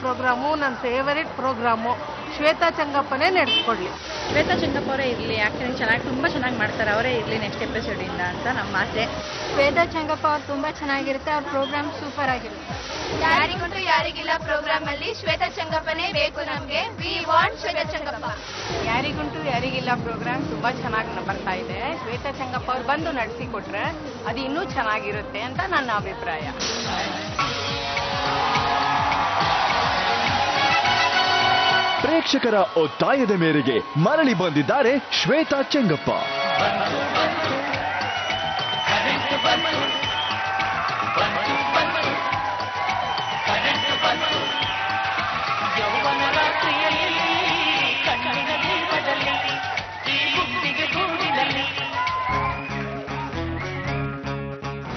Programme ನನ್ನ favourite programme. Shweta ಚಂಗಪ್ಪನೇ ನಡೆಸ್ಕೊಡ್ಲಿ. Shweta Changappa ಅವರೇ ಇರಲಿ, ಆ್ಯಕ್ಟಿಂಗ್ ತುಂಬ ಚೆನ್ನಾಗಿ ಮಾಡ್ತಾರೆ, ಅವರೇ ಇರಲಿ ನೆಕ್ಸ್ಟ್ ಎಪಿಸೋಡಿಂದ ಅಂತ ನಮ್ಮ ಆಸೆ. ಶ್ವೇತಾ ಚಂಗಪ್ಪ ಅವ್ರು ತುಂಬ ಚೆನ್ನಾಗಿರುತ್ತೆ, ಅವ್ರ ಪ್ರೋಗ್ರಾಮ್ ಸೂಪರ್ ಆಗಿರುತ್ತೆ. ಯಾರಿಗೊಂಡ್ರು ಯಾರಿಗಿಲ್ಲ ಪ್ರೋಗ್ರಾಮ್ ಅಲ್ಲಿ ಶ್ವೇತಾ ಚಂಗಪ್ಪನೇ ಬೇಕು ನಮ್ಗೆ. We want Shwetha Changappa. ಯಾರಿಗುಂಟು ಯಾರಿಗಿಲ್ಲ ಪ್ರೋಗ್ರಾಮ್ ತುಂಬಾ ಚೆನ್ನಾಗಿ ಬರ್ತಾ ಇದೆ. ಶ್ವೇತಾ ಚಂಗಪ್ಪ ಅವ್ರು ಬಂದು ನಡೆಸಿಕೊಟ್ರೆ ಅದು ಇನ್ನೂ ಚೆನ್ನಾಗಿರುತ್ತೆ ಅಂತ ನನ್ನ ಅಭಿಪ್ರಾಯ. ಪ್ರೇಕ್ಷಕರ ಒತ್ತಾಯದ ಮೇರೆಗೆ ಮರಳಿ ಬಂದಿದ್ದಾರೆ ಶ್ವೇತಾ ಚಂಗಪ್ಪ.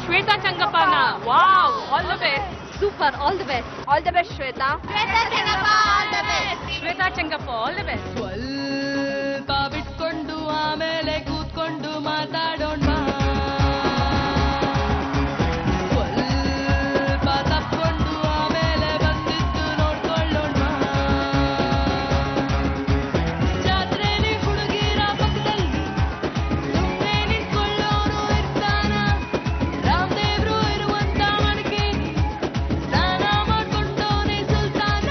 ಶ್ವೇತಾ ಚಂಗಪ್ಪನ wow, all the best. Super, all the best. All the best Shwetha. Shwetha Changappa all the best. Shwetha Changappa all the best. ಸ್ವಲ್ಪ ಬಿಟ್ಕೊಂಡು ಆಮೇಲೆ ಕೂತ್ಕೊಂಡು ಮಾತಾಡೋಣ. ಸ್ವಲ್ಪ ತಪ್ಕೊಂಡು ಆಮೇಲೆ ಬಂದಿದ್ದು ನೋಡ್ಕೊಳ್ಳೋಣ. ಜಾತ್ರೆಲಿ ಹುಡುಗಿರ ಪಕ್ಕದಲ್ಲಿ ಸುಮ್ಮನೆ ನಿಂತ್ಕೊಳ್ಳೋರು ಇರ್ತಾನ. ರಾಮದೇವ್ರು ಇರುವಂತ ಮಡಿಕೆ ಸ್ನಾನ ಮಾಡ್ಕೊಂಡೋನೆ ಸುಲ್ತಾನ.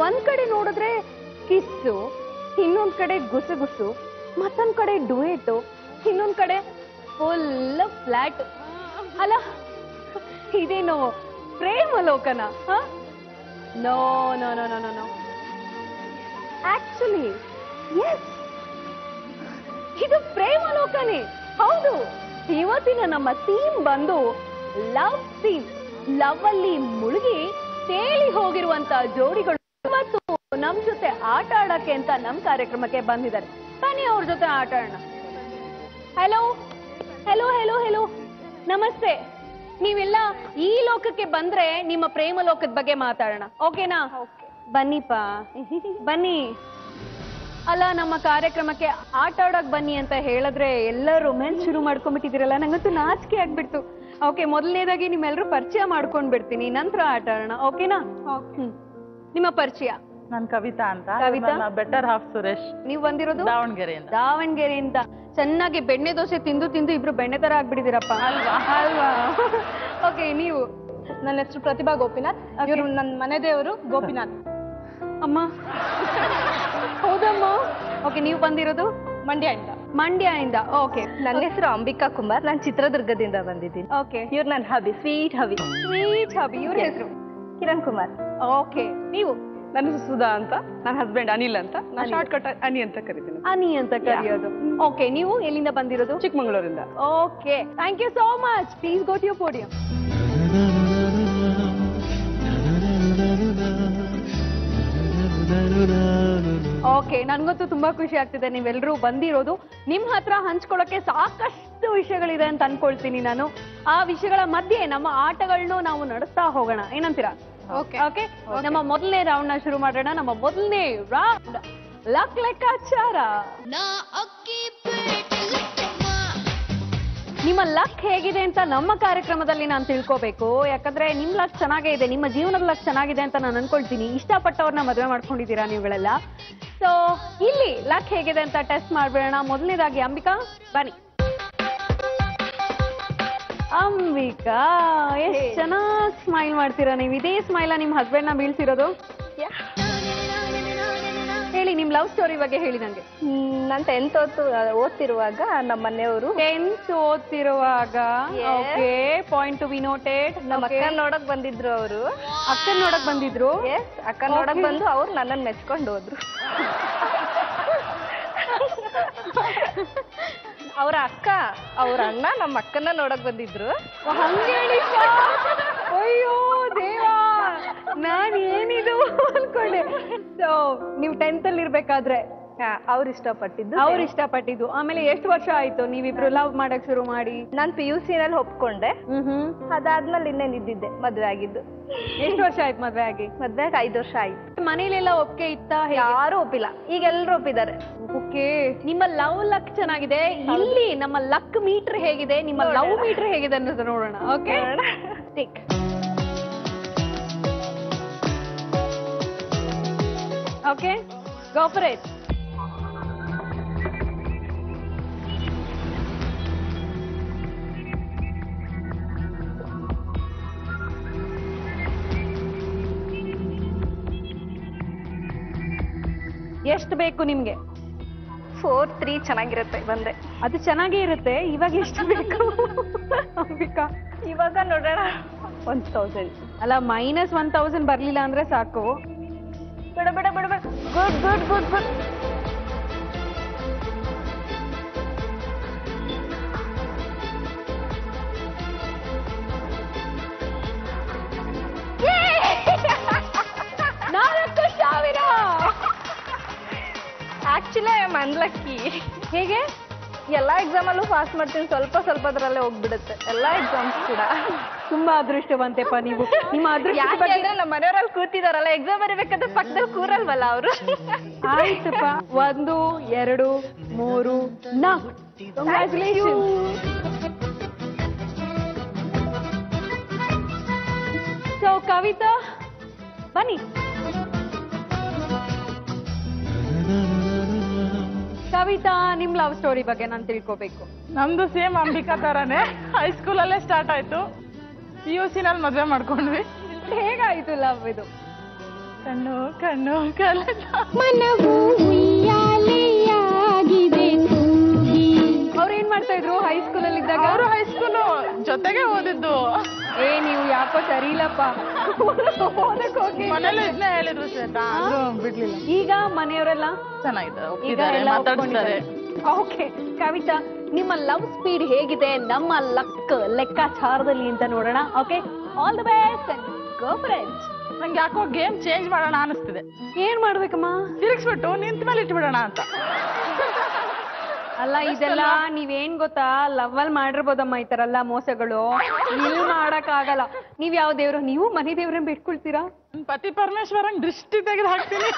ಒಂದ್ ಕಡೆ ನೋಡಿದ್ರೆ ಕಿಸ್ಸು, ಇನ್ನೊಂದ್ ಕಡೆ ಗುಸುಗುಸು, ಮತ್ತೊಂದ್ ಕಡೆ ಡುಯೇಟು, ಇನ್ನೊಂದ್ ಕಡೆ ಫುಲ್ ಫ್ಲಾಟ್. ಅಲ್ಲ ಇದೇನು ಪ್ರೇಮ ಲೋಕನ? No no no no no no actually yes, ಇದು ಪ್ರೇಮ ಲೋಕನೇ ಹೌದು. ಇವತ್ತಿನ ನಮ್ಮ ಥೀಮ್ ಬಂದು ಲವ್ ಥೀಮ್. ಲವ್ ಅಲ್ಲಿ ಮುಳುಗಿ ತೇಲಿ ಹೋಗಿರುವಂತ ಜೋಡಿಗಳು ಮತ್ತು ನಮ್ ಜೊತೆ ಆಟ ಆಡಕ್ಕೆ ಅಂತ ನಮ್ ಕಾರ್ಯಕ್ರಮಕ್ಕೆ ಬಂದಿದ್ದಾರೆ. ಬನ್ನಿ ಅವ್ರ ಜೊತೆ ಆಟ ಆಡೋಣ. ಹಲೋ ಹೆಲೋ ಹೆಲೋ ಹೆಲೋ, ನಮಸ್ತೆ. ನೀವೆಲ್ಲ ಈ ಲೋಕಕ್ಕೆ ಬಂದ್ರೆ ನಿಮ್ಮ ಪ್ರೇಮ ಲೋಕದ ಬಗ್ಗೆ ಮಾತಾಡೋಣ, ಓಕೆನಾ? ಬನ್ನಿಪ್ಪ ಬನ್ನಿ. ಅಲ್ಲ, ನಮ್ಮ ಕಾರ್ಯಕ್ರಮಕ್ಕೆ ಆಟ ಆಡಕ್ ಬನ್ನಿ ಅಂತ ಹೇಳಿದ್ರೆ ಎಲ್ಲ ರೊಮ್ಯಾನ್ಸ್ ಶುರು ಮಾಡ್ಕೊಂಡ್ಬಿಟ್ಟಿದ್ದೀರಲ್ಲ, ನಂಗಂತೂ ನಾಚಿಕೆ ಆಗ್ಬಿಡ್ತು. ಓಕೆ, ಮೊದಲನೇದಾಗಿ ನಿಮ್ಮೆಲ್ಲರೂ ಪರಿಚಯ ಮಾಡ್ಕೊಂಡ್ ಬಿಡ್ತೀನಿ, ನಂತರ ಆಟ ಆಡೋಣ, ಓಕೆನಾ? ನಿಮ್ಮ ಪರಿಚಯ? ನಾನು ಕವಿತಾ ಅಂತ. Kavita, better half Suresh. ನೀವು ಬಂದಿರೋದು ದಾವಣಗೆರೆಯಿಂದ. ದಾವಣಗೆರೆಯಿಂದ. ಚೆನ್ನಾಗಿ ಬೆಣ್ಣೆ ದೋಸೆ ತಿಂದು ತಿಂದು ಇಬ್ರು ಬೆಣ್ಣೆ ತರ ಆಗ್ಬಿಟ್ಟಿದ್ದೀರಪ್ಪ, ಅಲ್ವಾ? ಅಲ್ವಾ? ಓಕೆ, ನೀವು? ನನ್ನ ಹೆಸರು ಪ್ರತಿಭಾ ಗೋಪಿನಾಥ್. ಇವರು ನನ್ನ ಮನೆ ದೇವರು ಗೋಪಿನಾಥ್. ಅಮ್ಮ ಹೌದಮ್ಮ. ಓಕೆ, ನೀವು ಬಂದಿರೋದು? ಮಂಡ್ಯದಿಂದ. ಮಂಡ್ಯದಿಂದ. ಓಕೆ, ನನ್ನ ಹೆಸರು ಅಂಬಿಕಾ ಕುಮಾರ್, ನಾನು ಚಿತ್ರದುರ್ಗದಿಂದ ಬಂದಿದ್ದೀನಿ. ಓಕೆ, ಇವ್ರು ನನ್ನ ಹಬಿ, ಸ್ವೀಟ್ ಹಬಿ. ಸ್ವೀಟ್ ಹಬಿ. ಇವ್ರ ಹೆಸರು? ಕಿರಣ್ ಕುಮಾರ್. ಓಕೆ, ನೀವು? ನನ್ನ ಹೆಸರು ಸುಧಾ ಅಂತ, ನನ್ನ ಹಸ್ಬೆಂಡ್ ಅನಿಲ್ ಅಂತ, ನಾನು ಶಾರ್ಟ್ ಕಟ್ ಅನಿ ಅಂತ ಕರಿತೀನಿ. ಅನಿ ಅಂತ ಕರೆಯೋದು. ಓಕೆ, ನೀವು ಎಲ್ಲಿಂದ ಬಂದಿರೋದು? ಚಿಕ್ಕಮಗಳೂರಿಂದ. Okay, thank you so much. Please go to your podium. Okay, ನನ್ಗಂತೂ ತುಂಬಾ ಖುಷಿ ಆಗ್ತಿದೆ ನೀವೆಲ್ಲರೂ ಬಂದಿರೋದು. ನಿಮ್ ಹತ್ರ ಹಂಚ್ಕೊಳ್ಳೋಕೆ ಸಾಕಷ್ಟು ವಿಷಯಗಳಿದೆ ಅಂತ ಅನ್ಕೊಳ್ತೀನಿ ನಾನು. ಆ ವಿಷಯಗಳ ಮಧ್ಯೆ ನಮ್ಮ ಆಟಗಳನ್ನು ನಾವು ನಡೆಸ್ತಾ ಹೋಗೋಣ, ಏನಂತೀರಾ? ಓಕೆ, ನಮ್ಮ ಮೊದಲನೇ ರೌಂಡ್ ನ ಶುರು ಮಾಡೋಣ. ನಮ್ಮ ಮೊದಲನೇ ರೌಂಡ್ ಲಕ್ ಲೆಕ್ಕಾಚಾರ. ನಿಮ್ಮ ಲಕ್ ಹೇಗಿದೆ ಅಂತ ನಮ್ಮ ಕಾರ್ಯಕ್ರಮದಲ್ಲಿ ನಾನು ತಿಳ್ಕೋಬೇಕು. ಯಾಕಂದ್ರೆ ನಿಮ್ ಲಕ್ ಚೆನ್ನಾಗೇ ಇದೆ, ನಿಮ್ಮ ಜೀವನದ ಲಕ್ ಚೆನ್ನಾಗಿದೆ ಅಂತ ನಾನು ಅನ್ಕೊಳ್ತೀನಿ. ಇಷ್ಟಪಟ್ಟವ್ರನ್ನ ಮದುವೆ ಮಾಡ್ಕೊಂಡಿದ್ದೀರಾ ನೀವುಗಳೆಲ್ಲ. ಸೊ ಇಲ್ಲಿ ಲಕ್ ಹೇಗಿದೆ ಅಂತ ಟೆಸ್ಟ್ ಮಾಡ್ಬಿಡೋಣ. ಮೊದಲನೇದಾಗಿ ಅಂಬಿಕಾ, ಬನ್ನಿ. ಅಂಬಿಕಾ, ಎಷ್ಟ್ ಚೆನ್ನಾಗಿ ಸ್ಮೈಲ್ ಮಾಡ್ತೀರಾ ನೀವು. ಇದೇ ಸ್ಮೈಲ ನಿಮ್ ಹಸ್ಬೆಂಡ್ ನ ಬೀಳ್ಸಿರೋದು? ಹೇಳಿ ನಿಮ್ ಲವ್ ಸ್ಟೋರಿ ಬಗ್ಗೆ ಹೇಳಿ ನಂಗೆ. ನಾನು 10th ಓದ್ತಿರುವಾಗ ನಮ್ಮ ಮನೆಯವರು 10th ಓದ್ತಿರುವಾಗ. Okay, point to be noted. ನಮ್ಮ ಅಕ್ಕನ ನೋಡಕ್ ಬಂದಿದ್ರು ಅವರು. ಅಕ್ಕನ ನೋಡಕ್ ಬಂದಿದ್ರು? ಎಸ್, ಅಕ್ಕನ ನೋಡಕ್ ಬಂದು ಅವ್ರು ನನ್ನನ್ನು ಮೆಚ್ಕೊಂಡು ಹೋದ್ರು. ಅವ್ರ ಅಕ್ಕ ಅವ್ರ ಅಣ್ಣ ನಮ್ಮ ಅಕ್ಕನ ನೋಡಕ್ ಬಂದಿದ್ರು. ಹಂಗೇಳಿ. ಅಯ್ಯೋ ದೇವಾ, ನಾನ್ ಏನಿದು ಅನ್ಕೊಂಡೆ. ಸೊ ನೀವು 10th ಅಲ್ಲಿ ಇರ್ಬೇಕಾದ್ರೆ ಅವ್ರು ಇಷ್ಟಪಟ್ಟಿದ್ದು. ಆಮೇಲೆ ಎಷ್ಟು ವರ್ಷ ಆಯ್ತು ನೀವಿಬ್ರು ಲವ್ ಮಾಡಕ್ ಶುರು ಮಾಡಿ? ನಾನು PUC ನಲ್ಲಿ ಒಪ್ಕೊಂಡೆ. ಅದಾದ್ಮೇಲೆ ಇನ್ನೇನ್ ಇದ್ದಿದ್ದೆ, ಮದ್ವೆ ಆಗಿದ್ದು. ಎಷ್ಟು ವರ್ಷ ಆಯ್ತು ಮದ್ವೆ ಆಗಿ? ಮದ್ವೆ 5 ವರ್ಷ ಆಯ್ತು. ಮನೇಲೆಲ್ಲ ಒಪ್ಪಿಗೆ ಇತ್ತ? ಯಾರು ಒಪ್ಪಿಲ್ಲ, ಈಗ ಎಲ್ರು ಒಪ್ಪಿದ್ದಾರೆ. ಓಕೆ, ನಿಮ್ಮ ಲವ್ ಲಕ್ ಚೆನ್ನಾಗಿದೆ. ಇಲ್ಲಿ ನಮ್ಮ ಲಕ್ ಮೀಟರ್ ಹೇಗಿದೆ, ನಿಮ್ಮ ಲವ್ ಮೀಟರ್ ಹೇಗಿದೆ ಅನ್ನೋದು ನೋಡೋಣ. Okay, take. Okay, go for it. ಎಷ್ಟು ಬೇಕು ನಿಮ್ಗೆ? 4-3 ಚೆನ್ನಾಗಿರುತ್ತೆ. ಬಂದೆ ಅದು ಚೆನ್ನಾಗೇ ಇರುತ್ತೆ. ಇವಾಗ ಎಷ್ಟು ಬೇಕು ಅಂಬಿಕಾ? ಇವಾಗ ನೋಡೋಣ 1000. ಅಲ್ಲ, -1000 ಬರ್ಲಿಲ್ಲ ಅಂದ್ರೆ ಸಾಕು. ಬಿಡ ಬಿಡ ಬಿಡ ಬಿಡ. Good good good good. Actually I am unlucky. ಹೇಗೆ? ಎಲ್ಲಾ ಎಕ್ಸಾಮ್ ಅಲ್ಲೂ ಪಾಸ್ ಮಾಡ್ತೀನಿ, ಸ್ವಲ್ಪದ್ರಲ್ಲೇ ಹೋಗ್ಬಿಡುತ್ತೆ ಎಲ್ಲಾ ಎಕ್ಸಾಮ್ಸ್ ಕೂಡ. ತುಂಬಾ ಅದೃಷ್ಟವಂತೆಪ್ಪ ನೀವು. ನಿಮ್ಮ ಅದೃಷ್ಟ ಯಾಕಂದ್ರೆ ನಮ್ಮ ಮನೆಯವರಲ್ಲಿ ಕೂತಿದಾರಲ್ಲ, ಎಕ್ಸಾಮ್ ಬರೀಬೇಕಾದ್ರೆ ಪಕ್ಕದಲ್ಲಿ ಕೂರಲ್ವಲ್ಲ ಅವರು. ಆಯ್ತಪ್ಪ. 1 2 3 4. ಕಂಗ್ರಾಚುಲೇಷನ್. ಸೊ ಕವಿತಾ ಬನ್ನಿ. ಕವಿತಾ, ನಿಮ್ ಲವ್ ಸ್ಟೋರಿ ಬಗ್ಗೆ ನಾನು ತಿಳ್ಕೋಬೇಕು. ನಮ್ದು ಸೇಮ್ ಅಂಬಿಕಾ ತರಾನೇ. ಹೈಸ್ಕೂಲಲ್ಲೇ ಸ್ಟಾರ್ಟ್ ಆಯ್ತು, PUC ನಲ್ಲಿ ಮದ್ವೆ ಮಾಡ್ಕೊಂಡ್ವಿ. ಹೇಗಾಯ್ತು ಲವ್ ಇದು? ಕಣ್ಣು ಕಣ್ಣು ಕಲದ ಮನವು ಅವ್ರು ಏನ್ ಮಾಡ್ತಾ ಇದ್ರು ಹೈಸ್ಕೂಲಲ್ಲಿ ಇದ್ದಾಗ? ಅವರು ಹೈಸ್ಕೂಲು ಜೊತೆಗೆ ಓದಿದ್ದು. ನೀವು ಯಾಕೋ ಸರಿ ಇಲ್ಲಪ್ಪ. ಮನೇಲಿ ಇದನ್ನೇ ಹೇಳಿದ್ರು ಶ್ವೇತಾ, ಬಿಡ್ಲಿಲ್ಲ. ಈಗ ಮನೆಯವರೆಲ್ಲ ಚೆನ್ನಾಗಿದೆ, ಮಾತಾಡ್ತಾರೆ. ಓಕೆ ಕವಿತಾ, ನಿಮ್ಮ ಲವ್ ಸ್ಪೀಡ್ ಹೇಗಿದೆ ನಮ್ಮ ಲಕ್ ಲೆಕ್ಕಾಚಾರದಲ್ಲಿ ಅಂತ ನೋಡೋಣ. Okay, all the best and go friends. ನಂಗೆ ಯಾಕೋ ಗೇಮ್ ಚೇಂಜ್ ಮಾಡೋಣ ಅನಿಸ್ತಿದೆ. ಏನ್ ಮಾಡ್ಬೇಕಮ್ಮ? ತಿರುಗಿಸ್ಬಿಟ್ಟು ನಿಂತ ಮೇಲೆ ಇಟ್ಬಿಡೋಣ ಅಂತ. ಅಲ್ಲ, ಇದೆಲ್ಲ ನೀವೇನ್ ಗೊತ್ತಾ, ಲವ್ ಅಲ್ಲಿ ಮಾಡಿರ್ಬೋದಮ್ಮ ಈ ತರ ಎಲ್ಲ ಮೋಸಗಳು. ನೀವು ಮಾಡಕ್ ಆಗಲ್ಲ. ನೀವ್ ಯಾವ ದೇವ್ರು? ನೀವು ಮನೆ ದೇವ್ರನ್ನ ಬಿಟ್ಕೊಳ್ತೀರಾ? ಪತಿ ಪರಮೇಶ್ವರಂಗ್ ದೃಷ್ಟಿ ತೆಗೆದು ಹಾಕ್ತೀನಿ.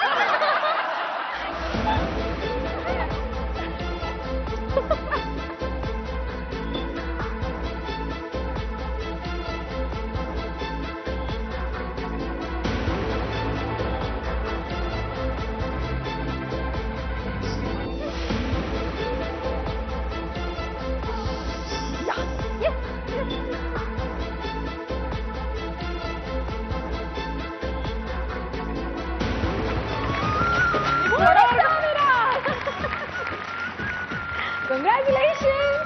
Congratulations.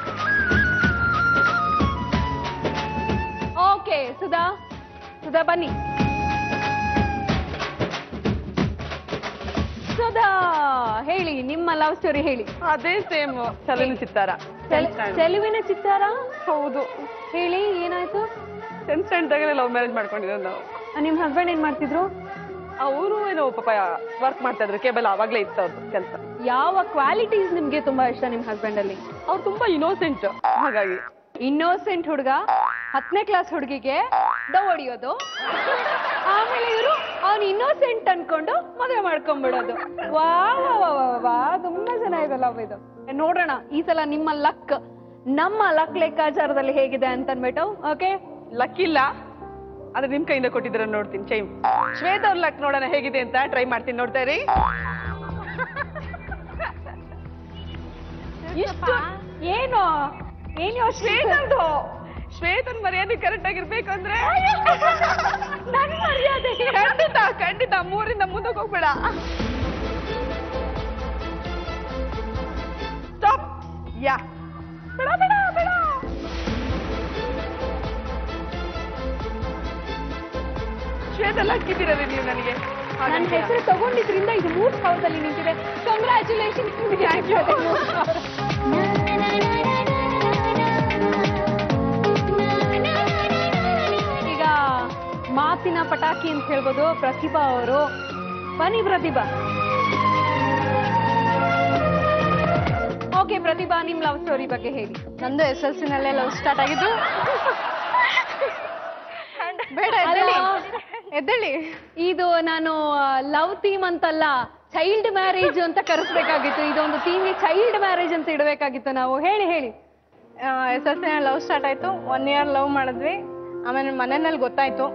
Okay, ಸುಧಾ ಬನ್ನಿ. ಸುಧಾ ಹೇಳಿ, ನಿಮ್ಮ ಲವ್ ಸ್ಟೋರಿ ಹೇಳಿ. ಅದೇ ಸೇಮ್ ಚೆಲುವಿನ ಚಿತ್ತಾರ. ಚೆಲುವಿನ ಚಿತ್ತಾರ? ಹೌದು. ಹೇಳಿ, ಏನಾಯ್ತು? 10th ಸ್ಟ್ಯಾಂಡರ್ಡ್ ಲವ್ ಮ್ಯಾರೇಜ್ ಮಾಡ್ಕೊಂಡಿದ್ರು ನಾವು. ನಿಮ್ ಹಸ್ಬೆಂಡ್ ಏನ್ ಮಾಡ್ತಿದ್ರು? ಅವರು ಏನೋ ಪಾಪ ವರ್ಕ್ ಮಾಡ್ತಾ ಇದ್ರು, ಕೇಬಲ್ ಅವಾಗ್ಲೇ ಇತ್ತು ಅವ್ರದ್ದು ಕೆಲಸ. ಯಾವ ಕ್ವಾಲಿಟೀಸ್ ನಿಮ್ಗೆ ತುಂಬಾ ಇಷ್ಟ ನಿಮ್ ಹಸ್ಬೆಂಡ್ ಅಲ್ಲಿ? ಅವ್ರು ತುಂಬಾ ಇನ್ನೋಸೆಂಟ್. ಹಾಗಾಗಿ ಇನ್ನೋಸೆಂಟ್ ಹುಡುಗ 10ನೇ ಕ್ಲಾಸ್ ಹುಡುಗಿಗೆ ಡವ್ ಹೊಡಿಯೋದು, ಆಮೇಲೆ ಇವರು ಅವ್ನು ಇನ್ನೋಸೆಂಟ್ ಅನ್ಕೊಂಡು ಮದುವೆ ಮಾಡ್ಕೊಂಡ್ಬಿಡೋದು. ವಾ ವಾ, ತುಂಬಾ ಚೆನ್ನಾಗಿದೆ ಲವ್ ಇದು. ನೋಡೋಣ ಈ ಸಲ ನಿಮ್ಮ ಲಕ್ ನಮ್ಮ ಲಕ್ ಲೆಕ್ಕಾಚಾರದಲ್ಲಿ ಹೇಗಿದೆ ಅಂತ ಅನ್ಬಿಟ್ಟು. ಓಕೆ, ಲಕ್ ಇಲ್ಲ, ಆದ್ರೆ ನಿಮ್ ಕೈಯಿಂದ ಕೊಟ್ಟಿದ್ರ ನೋಡ್ತೀನಿ. ಚೈಮ್ ಶ್ವೇತಾ ಅವ್ರ ಲಕ್ ನೋಡೋಣ ಹೇಗಿದೆ ಅಂತ ಟ್ರೈ ಮಾಡ್ತೀನಿ. ನೋಡ್ತಾ ಇರಿ. ಏನು ಏನು ಶ್ವೇತನ್ ಮರ್ಯಾದೆ ಕರೆಕ್ಟ್ ಆಗಿರ್ಬೇಕಂದ್ರೆ ನನ್ ಮರ್ಯಾದೆ ಖಂಡಿತ ಖಂಡಿತ 3ರಿಂದ ಮುಂದಕ್ಕೆ ಹೋಗ್ಬೇಡ. ಸ್ಟಾಪ್. ಯಾ ಬೇಡ ಬೇಡ ಬೇಡ. ಶ್ವೇತ ಹಾಕಿದ್ದೀರಲ್ಲ ನೀವು ನನಗೆ. ನನ್ನ ಹೆಸರು ತಗೊಂಡಿದ್ರಿಂದ ಇದು 3000ದಲ್ಲಿ ನಿಂತಿದೆ. ಕಂಗ್ರ್ಯಾಚುಲೇಷನ್. ಈಗ ಮಾತಿನ ಪಟಾಕಿ ಅಂತ ಹೇಳ್ಬೋದು ಪ್ರತಿಭಾ ಅವರು. ಬನ್ನಿ ಪ್ರತಿಭಾ. ಓಕೆ ಪ್ರತಿಭಾ, ನಿಮ್ ಲವ್ ಸ್ಟೋರಿ ಬಗ್ಗೆ ಹೇಳಿ. ನಂದು SLC ನಲ್ಲೇ ಲವ್ ಸ್ಟಾರ್ಟ್ ಆಗಿದ್ದು. ಬೇಡ ಎದ್ದೇಳಿ. ಇದು ನಾನು ಲವ್ ಥೀಮ್ ಅಂತಲ್ಲ, ಚೈಲ್ಡ್ ಮ್ಯಾರೇಜ್ ಅಂತ ಕರೆಸ್ಬೇಕಾಗಿತ್ತು. ಇದೊಂದು ಥೀಮ್ ಚೈಲ್ಡ್ ಮ್ಯಾರೇಜ್ ಅಂತ ಇಡಬೇಕಾಗಿತ್ತು ನಾವು. ಹೇಳಿ ಹೇಳಿ. SLC ನಲ್ಲಿ ಲವ್ ಸ್ಟಾರ್ಟ್ ಆಯ್ತು. 1 year ಲವ್ ಮಾಡಿದ್ವಿ. ಆಮೇಲೆ ಮನೆಯಲ್ಲಿ ಗೊತ್ತಾಯ್ತು,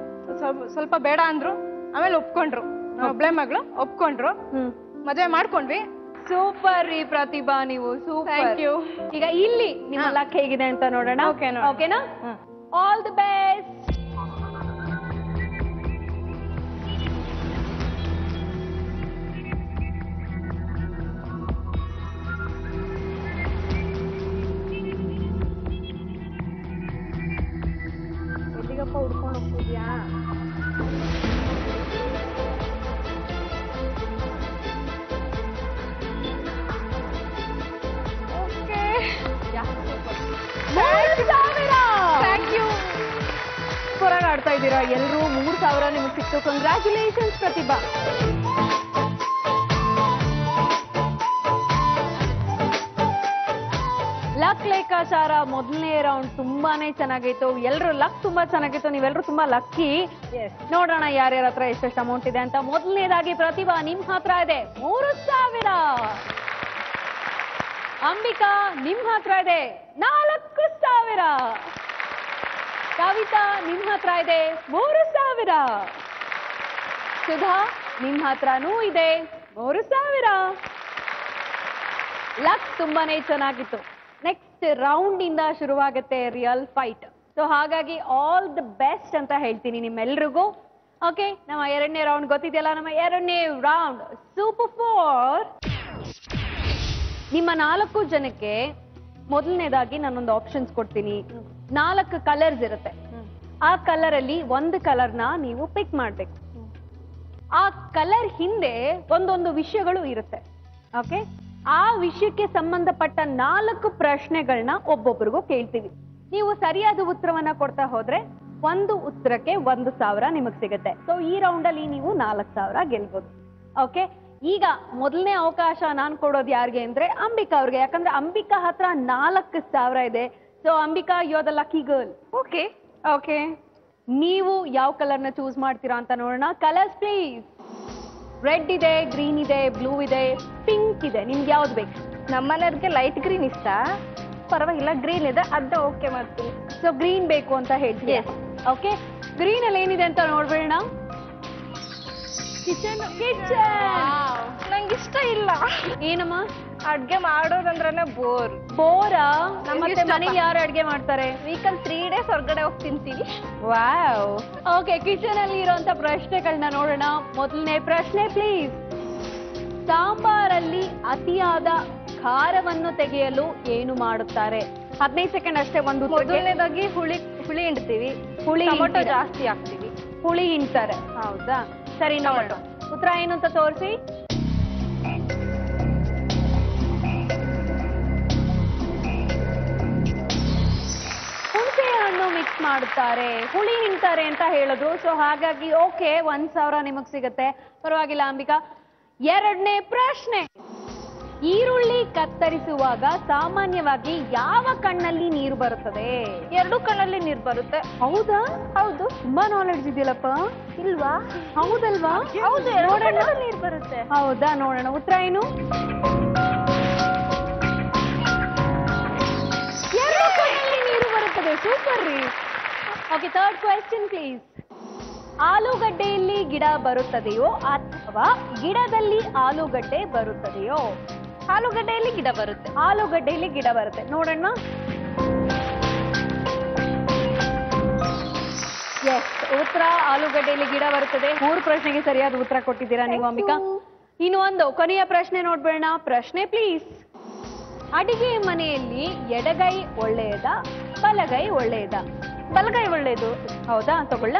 ಸ್ವಲ್ಪ ಬೇಡ ಅಂದ್ರು. ಆಮೇಲೆ ಒಪ್ಕೊಂಡ್ರು. ಒಬ್ಳೆ ಮಗಳು ಒಪ್ಕೊಂಡ್ರು. ಮದುವೆ ಮಾಡ್ಕೊಂಡ್ವಿ. ಸೂಪರ್ ರೀ ಪ್ರತಿಭಾ, ನೀವು ಸೂಪರ್. Thank you. ಈಗ ಇಲ್ಲಿ ನಿಮ್ಮ ಲಕ್ ಹೇಗಿದೆ ಅಂತ ನೋಡೋಣ. ಓಕೆನಾ? All the best. ಎಲ್ಲಿಗಪ್ಪ ಹುಡ್ಕೊಂಡು ಹೋಗ್ತಿದ್ಯಾ? Thank you. ಹೊರಗೆ ಆಡ್ತಾ ಇದ್ದೀರಾ ಎಲ್ಲರೂ. 3000 ನಿಮಗೆ ಸಿಕ್ತು. ಕಂಗ್ರ್ಯಾಚುಲೇಷನ್ಸ್ ಪ್ರತಿಭಾ. ಲಕ್ ಲೆಕ್ಕಾಚಾರ ಮೊದಲನೇ ರೌಂಡ್ ತುಂಬಾನೇ ಚೆನ್ನಾಗಿತ್ತು. ಎಲ್ಲರೂ ಲಕ್ ತುಂಬಾ ಚೆನ್ನಾಗಿತ್ತು. ನೀವೆಲ್ಲರೂ ತುಂಬಾ ಲಕ್ಕಿ. ನೋಡೋಣ ಯಾರ್ಯಾರ ಹತ್ರ ಎಷ್ಟೆಷ್ಟು ಅಮೌಂಟ್ ಇದೆ ಅಂತ. ಮೊದಲನೇದಾಗಿ ಪ್ರತಿಭಾ ನಿಮ್ ಹತ್ರ ಇದೆ 3000. ಅಂಬಿಕಾ ನಿಮ್ ಹತ್ರ ಇದೆ 4000. ಕವಿತಾ ನಿಮ್ ಹತ್ರ ಇದೆ 3000. ಸುಧಾ ನಿಮ್ ಹತ್ರನೂ ಇದೆ 3000. ಲಕ್ ತುಂಬಾನೇ ಚೆನ್ನಾಗಿತ್ತು. ನೆಕ್ಸ್ಟ್ ರೌಂಡ್ ಇಂದ ಶುರುವಾಗುತ್ತೆ ರಿಯಲ್ ಫೈಟ್. ಸೊ ಹಾಗಾಗಿ ಆಲ್ ದಿ ಬೆಸ್ಟ್ ಅಂತ ಹೇಳ್ತೀನಿ ನಿಮ್ಮೆಲ್ರಿಗೂ. ಓಕೆ, ನಮ್ಮ 2ನೇ ರೌಂಡ್ ಗೊತ್ತಿದೆಯಲ್ಲ. ನಮ್ಮ 2ನೇ ರೌಂಡ್ ಸೂಪರ್ 4. ನಿಮ್ಮ 4 ಜನಕ್ಕೆ ಮೊದಲನೇದಾಗಿ ನಾನೊಂದು ಆಪ್ಷನ್ಸ್ ಕೊಡ್ತೀನಿ. 4 ಕಲರ್ಸ್ ಇರುತ್ತೆ. ಆ ಕಲರ್ ಅಲ್ಲಿ ಒಂದು ಕಲರ್ನ ನೀವು ಪಿಕ್ ಮಾಡ್ಬೇಕು. ಆ ಕಲರ್ ಹಿಂದೆ ಒಂದೊಂದು ವಿಷಯಗಳು ಇರುತ್ತೆ. ಓಕೆ, ಆ ವಿಷಯಕ್ಕೆ ಸಂಬಂಧಪಟ್ಟ 4 ಪ್ರಶ್ನೆಗಳನ್ನ ಒಬ್ಬೊಬ್ಬರಿಗೂ ಕೇಳ್ತೀವಿ. ನೀವು ಸರಿಯಾದ ಉತ್ತರವನ್ನ ಕೊಡ್ತಾ ಹೋದ್ರೆ ಒಂದು ಉತ್ತರಕ್ಕೆ 1000 ನಿಮಗ್ ಸಿಗುತ್ತೆ. ಸೊ ಈ ರೌಂಡ್ ಅಲ್ಲಿ ನೀವು 4000 ಗೆಲ್ಬಹುದು. ಓಕೆ, ಈಗ ಮೊದಲನೇ ಅವಕಾಶ ನಾನ್ ಕೊಡೋದು ಯಾರಿಗೆ ಅಂದ್ರೆ ಅಂಬಿಕಾ ಅವ್ರಿಗೆ. ಯಾಕಂದ್ರೆ ಅಂಬಿಕಾ ಹತ್ರ 4000 ಇದೆ. So Ambika, you are the lucky girl. Okay okay, ನೀವು ಯಾವ ಕಲರ್ನ ಚೂಸ್ ಮಾಡ್ತೀರಾ ಅಂತ ನೋಡೋಣ. Colours please. ರೆಡ್ ಇದೆ, ಗ್ರೀನ್ ಇದೆ, ಬ್ಲೂ ಇದೆ, ಪಿಂಕ್ ಇದೆ. ನಿಮ್ಗೆ ಯಾವ್ದು ಬೇಕು? ನಮ್ಮನೆಯವ್ರಿಗೆ ಲೈಟ್ ಗ್ರೀನ್ ಇಷ್ಟ. ಪರವಾಗಿಲ್ಲ, ಗ್ರೀನ್ ಇದೆ, ಅದ ಓಕೆ ಮಾಡ್ತೀನಿ. ಸೊ ಗ್ರೀನ್ ಬೇಕು ಅಂತ ಹೇಳ್ತೀವಿ. ಓಕೆ, ಗ್ರೀನ್ ಅಲ್ಲಿ ಏನಿದೆ ಅಂತ ನೋಡ್ಬೇಡ. ಕಿಚನ್. ನಂಗೆ ಇಷ್ಟ ಇಲ್ಲ. ಏನಮ್ಮ? ಅಡ್ಗೆ ಮಾಡೋದಂದ್ರೆ ಬೋರ್. ಬೋರಾ? ಮತ್ತೆ ಮನೆಗೆ ಯಾರು ಅಡ್ಗೆ ಮಾಡ್ತಾರೆ? ವೀಕಲ್ಲಿ 3 days ಹೊರಗಡೆ ಹೋಗಿ ತಿಂತೀನಿ. ವಾವ್. ಓಕೆ, ಕಿಚನ್ ಅಲ್ಲಿ ಇರುವಂತ ಪ್ರಶ್ನೆಗಳನ್ನ ನೋಡೋಣ. ಮೊದಲನೇ ಪ್ರಶ್ನೆ ಪ್ಲೀಸ್. ಸಾಂಬಾರಲ್ಲಿ ಅತಿಯಾದ ಖಾರವನ್ನು ತೆಗೆಯಲು ಏನು ಮಾಡುತ್ತಾರೆ? 15 ಸೆಕೆಂಡ್ ಅಷ್ಟೇ. ಒಂದು ಮೊದಲನೇದಾಗಿ ಹುಳಿ ಹಿಂಡ್ತೀವಿ. ಟೊಮೊಟೊ ಜಾಸ್ತಿ ಹಾಕ್ತೀವಿ. ಹುಳಿ ಹಿಂಡ್ತಾರೆ. ಹೌದಾ? ಸರಿ, ನೋಡೋಣ ಉತ್ತರ ಏನು ಅಂತ ತೋರಿಸಿ. ಹುಣಸೆ ಹಣ್ಣು ಮಿಕ್ಸ್ ಮಾಡುತ್ತಾರೆ, ಹುಳಿ ಹಿಂಡ್ತಾರೆ ಅಂತ ಹೇಳಿದ್ರು. ಸೊ ಹಾಗಾಗಿ ಓಕೆ, 1000 ನಿಮಗ್ ಸಿಗತ್ತೆ. ಪರವಾಗಿಲ್ಲ ಅಂಬಿಕಾ. 2ನೇ ಪ್ರಶ್ನೆ. ಈರುಳ್ಳಿ ಕತ್ತರಿಸುವಾಗ ಸಾಮಾನ್ಯವಾಗಿ ಯಾವ ಕಣ್ಣಲ್ಲಿ ನೀರು ಬರುತ್ತದೆ? 2 ಕಣ್ಣಲ್ಲಿ ನೀರು ಬರುತ್ತೆ. ಹೌದಾ? ಹೌದು. ತುಂಬಾ ನಾಲೆಡ್ಜ್ ಇದೆಯಲ್ಲಪ್ಪ. ಇಲ್ವಾ? ಹೌದಲ್ವಾ? ಹೌದು, 2 ಕಣ್ಣಲ್ಲಿ ನೀರು ಬರುತ್ತೆ. ಹೌದಾ? ನೋಡೋಣ ಉತ್ತರ ಏನು. 2 ಕಣ್ಣಲ್ಲಿ ನೀರು ಬರುತ್ತದೆ. ಸೂಪರ್ ರೀ. Okay, 3rd question please. ಆಲೂಗಡ್ಡೆಯಲ್ಲಿ ಗಿಡ ಬರುತ್ತದೆಯೋ ಅಥವಾ ಗಿಡದಲ್ಲಿ ಆಲೂಗಡ್ಡೆ ಬರುತ್ತದೆಯೋ? ಆಲೂಗಡ್ಡೆಯಲ್ಲಿ ಗಿಡ ಬರುತ್ತೆ. ಆಲೂಗಡ್ಡೆಯಲ್ಲಿ ಗಿಡ ಬರುತ್ತೆ. ನೋಡೋಣ. ಎಸ್, ಉತ್ತರ ಆಲೂಗಡ್ಡೆಯಲ್ಲಿ ಗಿಡ ಬರುತ್ತದೆ. 3 ಪ್ರಶ್ನೆಗೆ ಸರಿಯಾದ ಉತ್ತರ ಕೊಟ್ಟಿದ್ದೀರಾ ನೀವು ಅಂಬಿಕಾ. ಇನ್ನು ಒಂದು ಕೊನೆಯ ಪ್ರಶ್ನೆ ನೋಡ್ಬೇಡ. ಪ್ರಶ್ನೆ ಪ್ಲೀಸ್. ಅಡಿಗೆ ಮನೆಯಲ್ಲಿ ಎಡಗೈ ಒಳ್ಳೆಯದ, ಬಲಗೈ ಒಳ್ಳೆಯದ? ಬಲಗೈ ಒಳ್ಳೆಯದು. ಹೌದಾ? ತಗೊಳ್ಳ.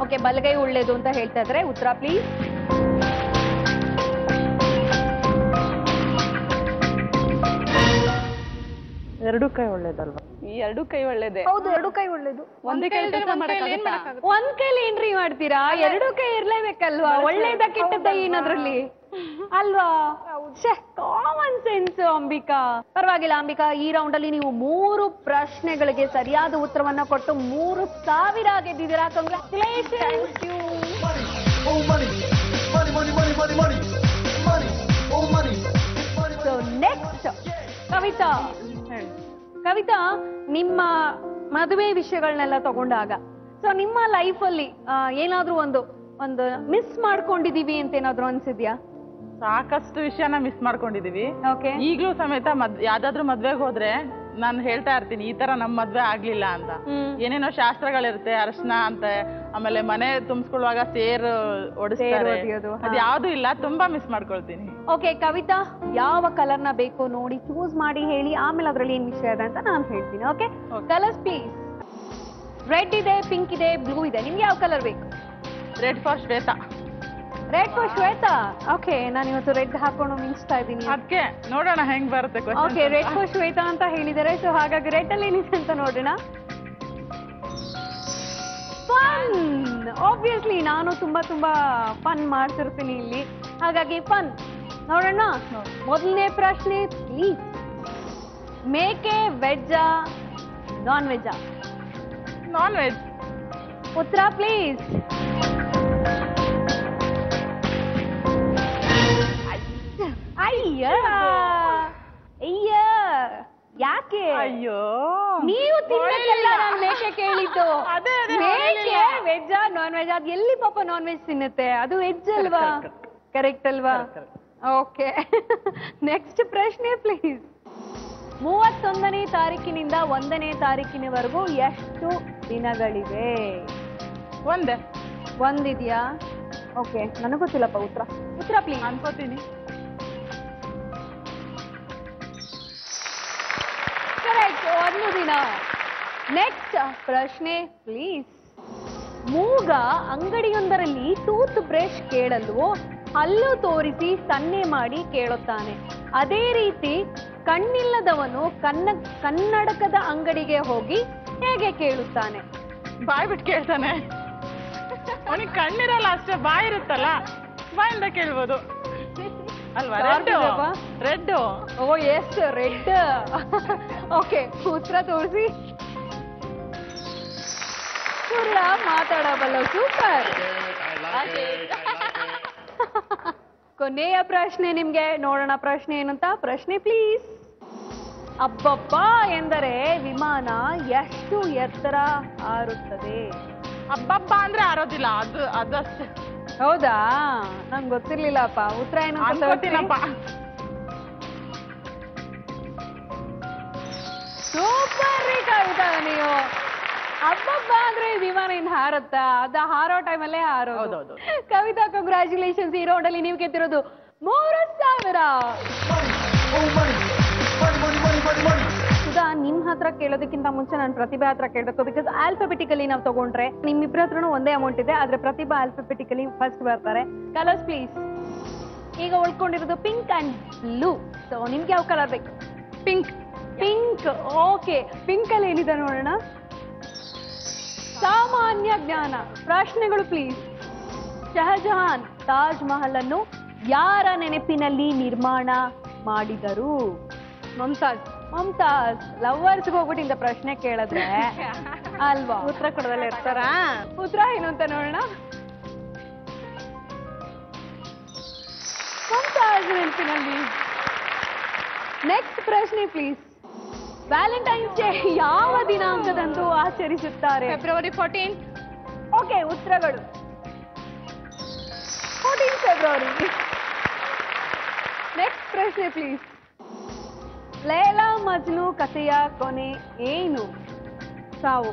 ಓಕೆ, ಬಲಗೈ ಒಳ್ಳೆಯದು ಅಂತ ಹೇಳ್ತಾ ಇದ್ರೆ ಉತ್ತರ ಪ್ಲೀಸ್. ಎರಡು ಕೈ ಒಳ್ಳೇದಲ್ವಾ? ಈ ಎರಡು ಕೈ ಒಳ್ಳೇದೇ. ಹೌದು, ಎರಡು ಕೈ ಒಳ್ಳೇದು. ಒಂದೇ ಕೈ ಒಂದ್ ಕೈಲಿ ಏನ್ರಿ ಮಾಡ್ತೀರಾ? ಎರಡು ಕೈ ಇರ್ಲೇಬೇಕಲ್ವಾ? ಒಳ್ಳೇದ ಕೆಟ್ಟದ್ದ ಏನದ್ರಲ್ಲಿ ಅಲ್ವಾ? Common sense Ambika. ಪರವಾಗಿಲ್ಲ ಅಂಬಿಕಾ, ಈ ರೌಂಡ್ ಅಲ್ಲಿ ನೀವು 3 ಪ್ರಶ್ನೆಗಳಿಗೆ ಸರಿಯಾದ ಉತ್ತರವನ್ನ ಕೊಟ್ಟು 3000 ಗೆದ್ದಿದ್ದೀರಾ. Congratulations. So next Kavitha. Kavitha, ನಿಮ್ಮ ಮದುವೆ ವಿಷಯಗಳನ್ನೆಲ್ಲ ತಗೊಂಡಾಗ ಸೊ ನಿಮ್ಮ ಲೈಫ್ ಅಲ್ಲಿ ಏನಾದ್ರೂ ಒಂದು ಮಿಸ್ ಮಾಡ್ಕೊಂಡಿದೀವಿ ಅಂತ ಏನಾದ್ರು ಅನ್ಸಿದ್ಯಾ? ಸಾಕಷ್ಟು ವಿಷಯನ ಮಿಸ್ ಮಾಡ್ಕೊಂಡಿದೀವಿ. ಓಕೆ. ಈಗ್ಲೂ ಸಮೇತ ಯಾವ್ದಾದ್ರು ಮದ್ವೆಗೆ ಹೋದ್ರೆ ನಾನು ಹೇಳ್ತಾ ಇರ್ತೀನಿ, ಈ ತರ ನಮ್ ಮದ್ವೆ ಆಗ್ಲಿಲ್ಲ ಅಂತ. ಏನೇನೋ ಶಾಸ್ತ್ರಗಳಿರುತ್ತೆ, ಅರ್ಶನ ಅಂತ, ಆಮೇಲೆ ಮನೆ ತುಂಬಿಸ್ಕೊಳ್ಳುವಾಗ ಸೇರ್ ಓಡಿಸ್ತಾರೆ, ಅದ್ ಯಾವ್ದು ಇಲ್ಲ. ತುಂಬಾ ಮಿಸ್ ಮಾಡ್ಕೊಳ್ತೀನಿ. ಓಕೆ ಕವಿತಾ, ಯಾವ ಕಲರ್ನ ಬೇಕು ನೋಡಿ ಚೂಸ್ ಮಾಡಿ ಹೇಳಿ, ಆಮೇಲೆ ಅದ್ರಲ್ಲಿ ಏನ್ ವಿಷಯ ಇದೆ ಅಂತ ನಾನು ಹೇಳ್ತೀನಿ. Okay, colours please. ರೆಡ್ ಇದೆ, ಪಿಂಕ್ ಇದೆ, ಬ್ಲೂ ಇದೆ. ನಿಮ್ಗೆ ಯಾವ ಕಲರ್ ಬೇಕು? Red for Shweta. Red for Shweta. Okay, ನಾನು ಇವತ್ತು ರೆಡ್ ಹಾಕೊಂಡು ಮಿಂಚ್ತಾ ಇದ್ದೀನಿ. ಅದಕ್ಕೆ ನೋಡೋಣ ಹೆಂಗ್ ಬರುತ್ತೆ. ಓಕೆ, ರೆಡ್ ಫಾರ್ ಶ್ವೇತಾ ಅಂತ ಹೇಳಿದ್ದಾರೆ. ಸೊ ಹಾಗಾಗಿ ರೆಡ್ ಅಲ್ಲಿ ಏನಿದೆ ಅಂತ ನೋಡೋಣ. ಫನ್. ಆಬ್ವಿಯಸ್ಲಿ ನಾನು ತುಂಬಾ ಫನ್ ಮಾಡ್ತಿರ್ತೀನಿ ಇಲ್ಲಿ, ಹಾಗಾಗಿ ಫನ್ ನೋಡೋಣ. ಮೊದಲನೇ ಪ್ರಶ್ನೆ ಪ್ಲೀಸ್. ಮೇಕೆ ವೆಜ್ಜಾ, ನಾನ್ ವೆಜ್ಜಾ? Non veg. ಉತ್ತರ ಪ್ಲೀಸ್. ಅಯ್ಯ ಅಯ್ಯ, ಯಾಕೆ? ಅಯ್ಯೋ, ನೀವು ತಿನ್ನಕ್ಕೆಲ್ಲ ನಾನು ಮೇಕೆ ಕೇಳಿದ್ದು. ಮೇಕೆ ವೆಜ್ಜಾ ನಾನ್ ವೆಜ್? ಅದು ಎಲ್ಲಿ ಪಾಪ ನಾನ್ ವೆಜ್ ತಿನ್ನುತ್ತೆ? ಅದು ವೆಜ್ ಅಲ್ವಾ? ಕರೆಕ್ಟ್ ಅಲ್ವಾ? ಓಕೆ, ನೆಕ್ಸ್ಟ್ ಪ್ರಶ್ನೆ ಪ್ಲೀಸ್. 31ನೇ ತಾರೀಕಿನಿಂದ 1ನೇ ತಾರೀಕಿನವರೆಗೂ ಎಷ್ಟು ದಿನಗಳಿವೆ? ಒಂದಿದ್ಯಾ? ಓಕೆ, ನನಗೆ ಗೊತ್ತಿಲ್ಲಪ್ಪ ಉತ್ತರ ಪ್ಲೀಸ್. ಅನ್ಕೋತೀನಿ. ಕರೆಕ್ಟ್, 1 ದಿನ. ನೆಕ್ಸ್ಟ್ ಪ್ರಶ್ನೆ ಪ್ಲೀಸ್. ಮೂಗ ಅಂಗಡಿಯೊಂದರಲ್ಲಿ ಟೂತ್ ಬ್ರಷ್ ಕೇಳಲು ಹಲ್ಲು ತೋರಿಸಿ ಸನ್ನೆ ಮಾಡಿ ಕೇಳುತ್ತಾನೆ. ಅದೇ ರೀತಿ ಕಣ್ಣಿಲ್ಲದವನು ಕನ್ನಡಕದ ಅಂಗಡಿಗೆ ಹೋಗಿ ಹೇಗೆ ಕೇಳುತ್ತಾನೆ? ಬಾಯ್ ಬಿಟ್ಟು ಕೇಳ್ತಾನೆ. ಅವನಿಗೆ ಕಣ್ಣಿರಲ್ಲ ಅಷ್ಟೇ, ಬಾಯ್ ಇರುತ್ತಲ್ಲ, ಬಾಯಿಂದ ಕೇಳ್ಬೋದು ಅಲ್ವಾ? ರೆಡ್. ಓ ಎಸ್, ರೆಡ್. ಓಕೆ, ಉತ್ತರ ತೋರಿಸಿ. ಸೂರ್ಯ ಮಾತಾಡಬಲ್ಲ. ಸೂಪರ್. ಕೊನೆಯ ಪ್ರಶ್ನೆ ನಿಮ್ಗೆ. ನೋಡೋಣ ಪ್ರಶ್ನೆ ಏನಂತ. ಪ್ರಶ್ನೆ ಪ್ಲೀಸ್. ಅಬ್ಬಬ್ಬ ಎಂದರೆ ವಿಮಾನ ಎಷ್ಟು ಎತ್ತರ ಹಾರುತ್ತದೆ? ಹಬ್ಬಬ್ಬ ಅಂದ್ರೆ ಆರೋದಿಲ್ಲ, ಅದಷ್ಟೇ. ಹೌದಾ? ನಂಗೆ ಗೊತ್ತಿರ್ಲಿಲ್ಲಪ್ಪ. ಉತ್ತರ ಏನು ಅನ್ಕೋತೀನಪ್ಪ. ಸೂಪರ್ ರೀ ಕವಿತಾ, ನೀವು ಹಬ್ಬಬ್ಬ ಅಂದ್ರೆ ವಿಮಾನ ಇನ್ ಹಾರುತ್ತಾ? ಅದ ಹಾರೋ ಟೈಮಲ್ಲೇ ಹಾರೋದು. ಕವಿತಾ, ಕಂಗ್ರಾಚುಲೇಷನ್ಸ್. ಈ ರೌಂಡ್ ಅಲ್ಲಿ ನೀವು ಗೆದ್ದಿರೋದು 3000. ಸುಧಾ, ನಿಮ್ ಹತ್ರ ಕೇಳೋದಕ್ಕಿಂತ ಮುಂಚೆ ನಾನು ಪ್ರತಿಭಾ ಹತ್ರ ಕೇಳಬೇಕು. ಬಿಕಾಸ್ ಆಲ್ಫಾಬೆಟಿಕಲಿ ನಾವು ತಗೊಂಡ್ರೆ ನಿಮ್ಮಿಬ್ಬರ ಹತ್ರನೂ ಒಂದೇ ಅಮೌಂಟ್ ಇದೆ, ಆದ್ರೆ ಪ್ರತಿಭಾ ಆಲ್ಫಾಬೆಟಿಕಲಿ ಫಸ್ಟ್ ಬರ್ತಾರೆ. Colours please. ಈಗ ಉಳ್ಕೊಂಡಿರೋದು ಪಿಂಕ್ ಅಂಡ್ ಬ್ಲೂ. ಸೊ ನಿಮ್ಗೆ ಯಾವ ಕಲರ್ ಬೇಕು? ಪಿಂಕ್. ಓಕೆ, ಪಿಂಕ್ ಅಲ್ಲಿ ಏನಿದೆ ನೋಡೋಣ. ಸಾಮಾನ್ಯ ಜ್ಞಾನ ಪ್ರಶ್ನೆಗಳು ಪ್ಲೀಸ್. ಶಹಜಹಾನ್ ತಾಜ್ ಮಹಲ್ ಅನ್ನು ಯಾರ ನೆನಪಿನಲ್ಲಿ ನಿರ್ಮಾಣ ಮಾಡಿದರು? ಮಮ್ತಾಜ್. ಲವರ್ಸ್ಗೆ ಹೋಗ್ಬಿಟ್ಟು ಇಂಥ ಪ್ರಶ್ನೆ ಕೇಳಿದ್ರೆ ಅಲ್ವಾ ಉತ್ತರ ಕೊಡದಲ್ಲೇ ಇರ್ತಾರ? ಉತ್ತರ ಏನು ಅಂತ ನೋಡೋಣ. ಮಮ್ತಾಜ್ ನೆನಪಿನಲ್ಲಿ. ನೆಕ್ಸ್ಟ್ ಪ್ರಶ್ನೆ ಪ್ಲೀಸ್. ವ್ಯಾಲೆಂಟೈನ್ಸ್ ಡೇ ಯಾವ ದಿನಾಂಕದಂದು ಆಚರಿಸುತ್ತಾರೆ? February 14. ಓಕೆ, ಉತ್ತರಗಳು 14 ಫೆಬ್ರವರಿ. ನೆಕ್ಸ್ಟ್ ಪ್ರಶ್ನೆ ಪ್ಲೀಸ್. ಲೈಲಾ ಮಜ್ನು ಕಥೆಯ ಕೊನೆ ಏನು? ಸಾವು.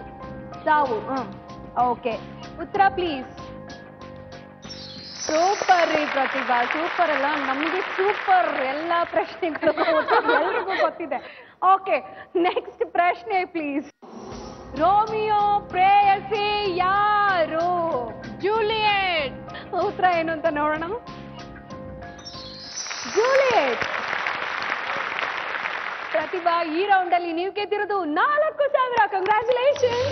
ಓಕೆ, ಉತ್ತರ ಪ್ಲೀಸ್. ಸೂಪರ್ ರೀ ಪ್ರತಿಭಾ, ಸೂಪರ್ ಅಲ್ಲ, ನಮಗೆ ಸೂಪರ್ ಎಲ್ಲ ಪ್ರಶ್ನೆಗಳು ಎಲ್ರಿಗೂ ಗೊತ್ತಿದೆ. ಓಕೆ, ನೆಕ್ಸ್ಟ್ ಪ್ರಶ್ನೆ ಪ್ಲೀಸ್. ರೋಮಿಯೋ ಪ್ರೇಯಸಿ ಯಾರು? ಜೂಲಿಯಟ್. ಉತ್ತರ ಏನು ಅಂತ ನೋಡೋಣ. ಜೂಲಿಯಟ್. ಪ್ರತಿಭಾ, ಈ ರೌಂಡ್ ಅಲ್ಲಿ ನೀವು ಗೆದ್ದಿರೋದು 4,000. ಕಂಗ್ರ್ಯಾಚುಲೇಷನ್.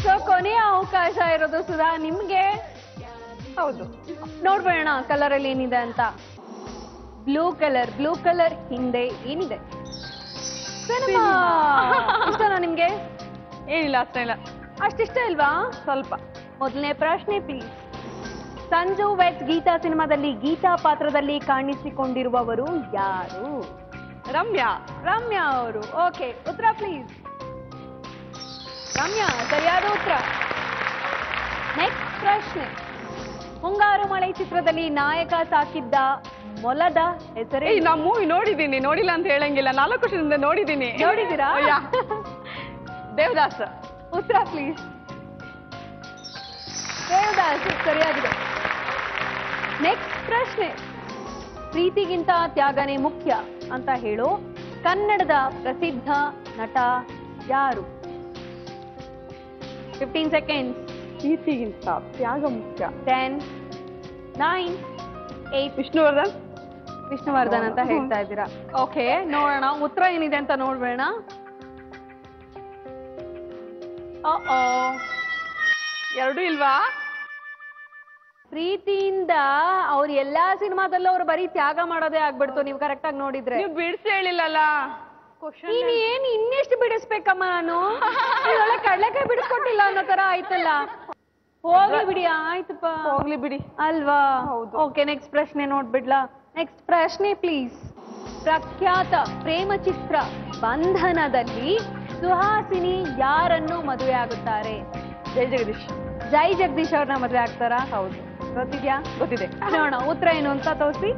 ಸೊ ಕೊನೆಯ ಅವಕಾಶ ಇರೋದು ಸುಧಾ ನಿಮ್ಗೆ. ಹೌದು, ನೋಡ್ಬೇಡ ಕಲರ್ ಅಲ್ಲಿ ಏನಿದೆ ಅಂತ. ಬ್ಲೂ ಕಲರ್ ಹಿಂದೆ ಏನಿದೆ? ಸಿನಿಮಾ. ಇಷ್ಟನಾ ನಿಮ್ಗೆ? ಏನಿಲ್ಲ, ಅಷ್ಟೇ ಇಲ್ಲ. ಅಷ್ಟಿಷ್ಟ ಇಲ್ವಾ? ಸ್ವಲ್ಪ. ಮೊದಲನೇ ಪ್ರಶ್ನೆ ಪ್ಲೀಸ್. ಸಂಜು ವೆಟ್ಸ್ ಗೀತಾ ಸಿನಿಮಾದಲ್ಲಿ ಗೀತಾ ಪಾತ್ರದಲ್ಲಿ ಕಾಣಿಸಿಕೊಂಡಿರುವವರು ಯಾರು? ರಮ್ಯಾ. ರಮ್ಯಾ ಅವರು. ಓಕೆ, ಉತ್ತರ ಪ್ಲೀಸ್. ರಮ್ಯಾ ಸರಿಯಾದ ಉತ್ತರ. ನೆಕ್ಸ್ಟ್ ಪ್ರಶ್ನೆ. ಮುಂಗಾರು ಮಳೆ ಚಿತ್ರದಲ್ಲಿ ನಾಯಕ ಸಾಕಿದ್ದ ಮೊಲದ ಹೆಸರೇ? ನಾ ಮೂವಿ ನೋಡಿದ್ದೀನಿ, ನೋಡಿಲ್ಲ ಅಂತ ಹೇಳಂಗಿಲ್ಲ. 4 ವರ್ಷದಿಂದ ನೋಡಿದ್ದೀನಿ. ನೋಡಿದ್ದೀರಾ? ದೇವದಾಸ್. ಉತ್ತರ ಪ್ಲೀಸ್. ದೇವದಾಸ್ ಸರಿಯಾಗಿದೆ. ನೆಕ್ಸ್ಟ್ ಪ್ರಶ್ನೆ. ಪ್ರೀತಿಗಿಂತ ತ್ಯಾಗನೇ ಮುಖ್ಯ ಅಂತ ಹೇಳೋ ಕನ್ನಡದ ಪ್ರಸಿದ್ಧ ನಟ ಯಾರು? 15 seconds. ಪ್ರೀತಿಗಿಂತ ತ್ಯಾಗ ಮುಖ್ಯ. 10, 9, 8. ವಿಷ್ಣುವರ್ಧನ್ ಅಂತ ಹೇಳ್ತಾ ಇದ್ದೀರಾ. ಓಕೆ, ನೋಡೋಣ ಉತ್ತರ ಏನಿದೆ ಅಂತ ನೋಡ್ಬೇಡ. ಎರಡು ಇಲ್ವಾ? ಪ್ರೀತಿಯಿಂದ ಅವ್ರು ಎಲ್ಲಾ ಸಿನಿಮಾದಲ್ಲೂ ಅವ್ರು ಬರೀ ತ್ಯಾಗ ಮಾಡೋದೇ ಆಗ್ಬಿಡ್ತು. ನೀವು ಕರೆಕ್ಟ್ ಆಗಿ ನೋಡಿದ್ರೆ. ನೀವು ಬಿಡಿಸಿ ಹೇಳಿಲ್ಲಲ್ಲ. ನೀನ್ ಏನ್ ಇನ್ನೆಷ್ಟು ಬಿಡಿಸ್ಬೇಕಮ್ಮ ನಾನು? ಕಡ್ಲೆಕಾಯಿ ಬಿಡಿಸ್ಕೊಟ್ಟಿಲ್ಲ ಅನ್ನೋ ತರ ಆಯ್ತಲ್ಲ. ಹೋಗ್ಲಿ ಬಿಡಿ, ಆಯ್ತಪ್ಪ, ಹೋಗ್ಲಿ ಬಿಡಿ ಅಲ್ವಾ? ಹೌದು. ಓಕೆ, ನೆಕ್ಸ್ಟ್ ಪ್ರಶ್ನೆ ನೋಡ್ಬಿಡ್ಲಾ? ನೆಕ್ಸ್ಟ್ ಪ್ರಶ್ನೆ ಪ್ಲೀಸ್. ಪ್ರಖ್ಯಾತ ಪ್ರೇಮ ಚಿತ್ರ ಬಂಧನದಲ್ಲಿ ಸುಹಾಸಿನಿ ಯಾರನ್ನು ಮದುವೆ ಆಗುತ್ತಾರೆ? ಜೈ ಜಗದೀಶ್. ಜೈ ಜಗದೀಶ್ ಅವ್ರನ್ನ ಮದುವೆ ಆಗ್ತಾರಾ? ಹೌದು. ಗೊತ್ತಿದ್ಯಾ? ಗೊತ್ತಿದೆ. ನೋಡೋಣ ಉತ್ತರ ಏನು ಅಂತ ತೋರಿಸಿ.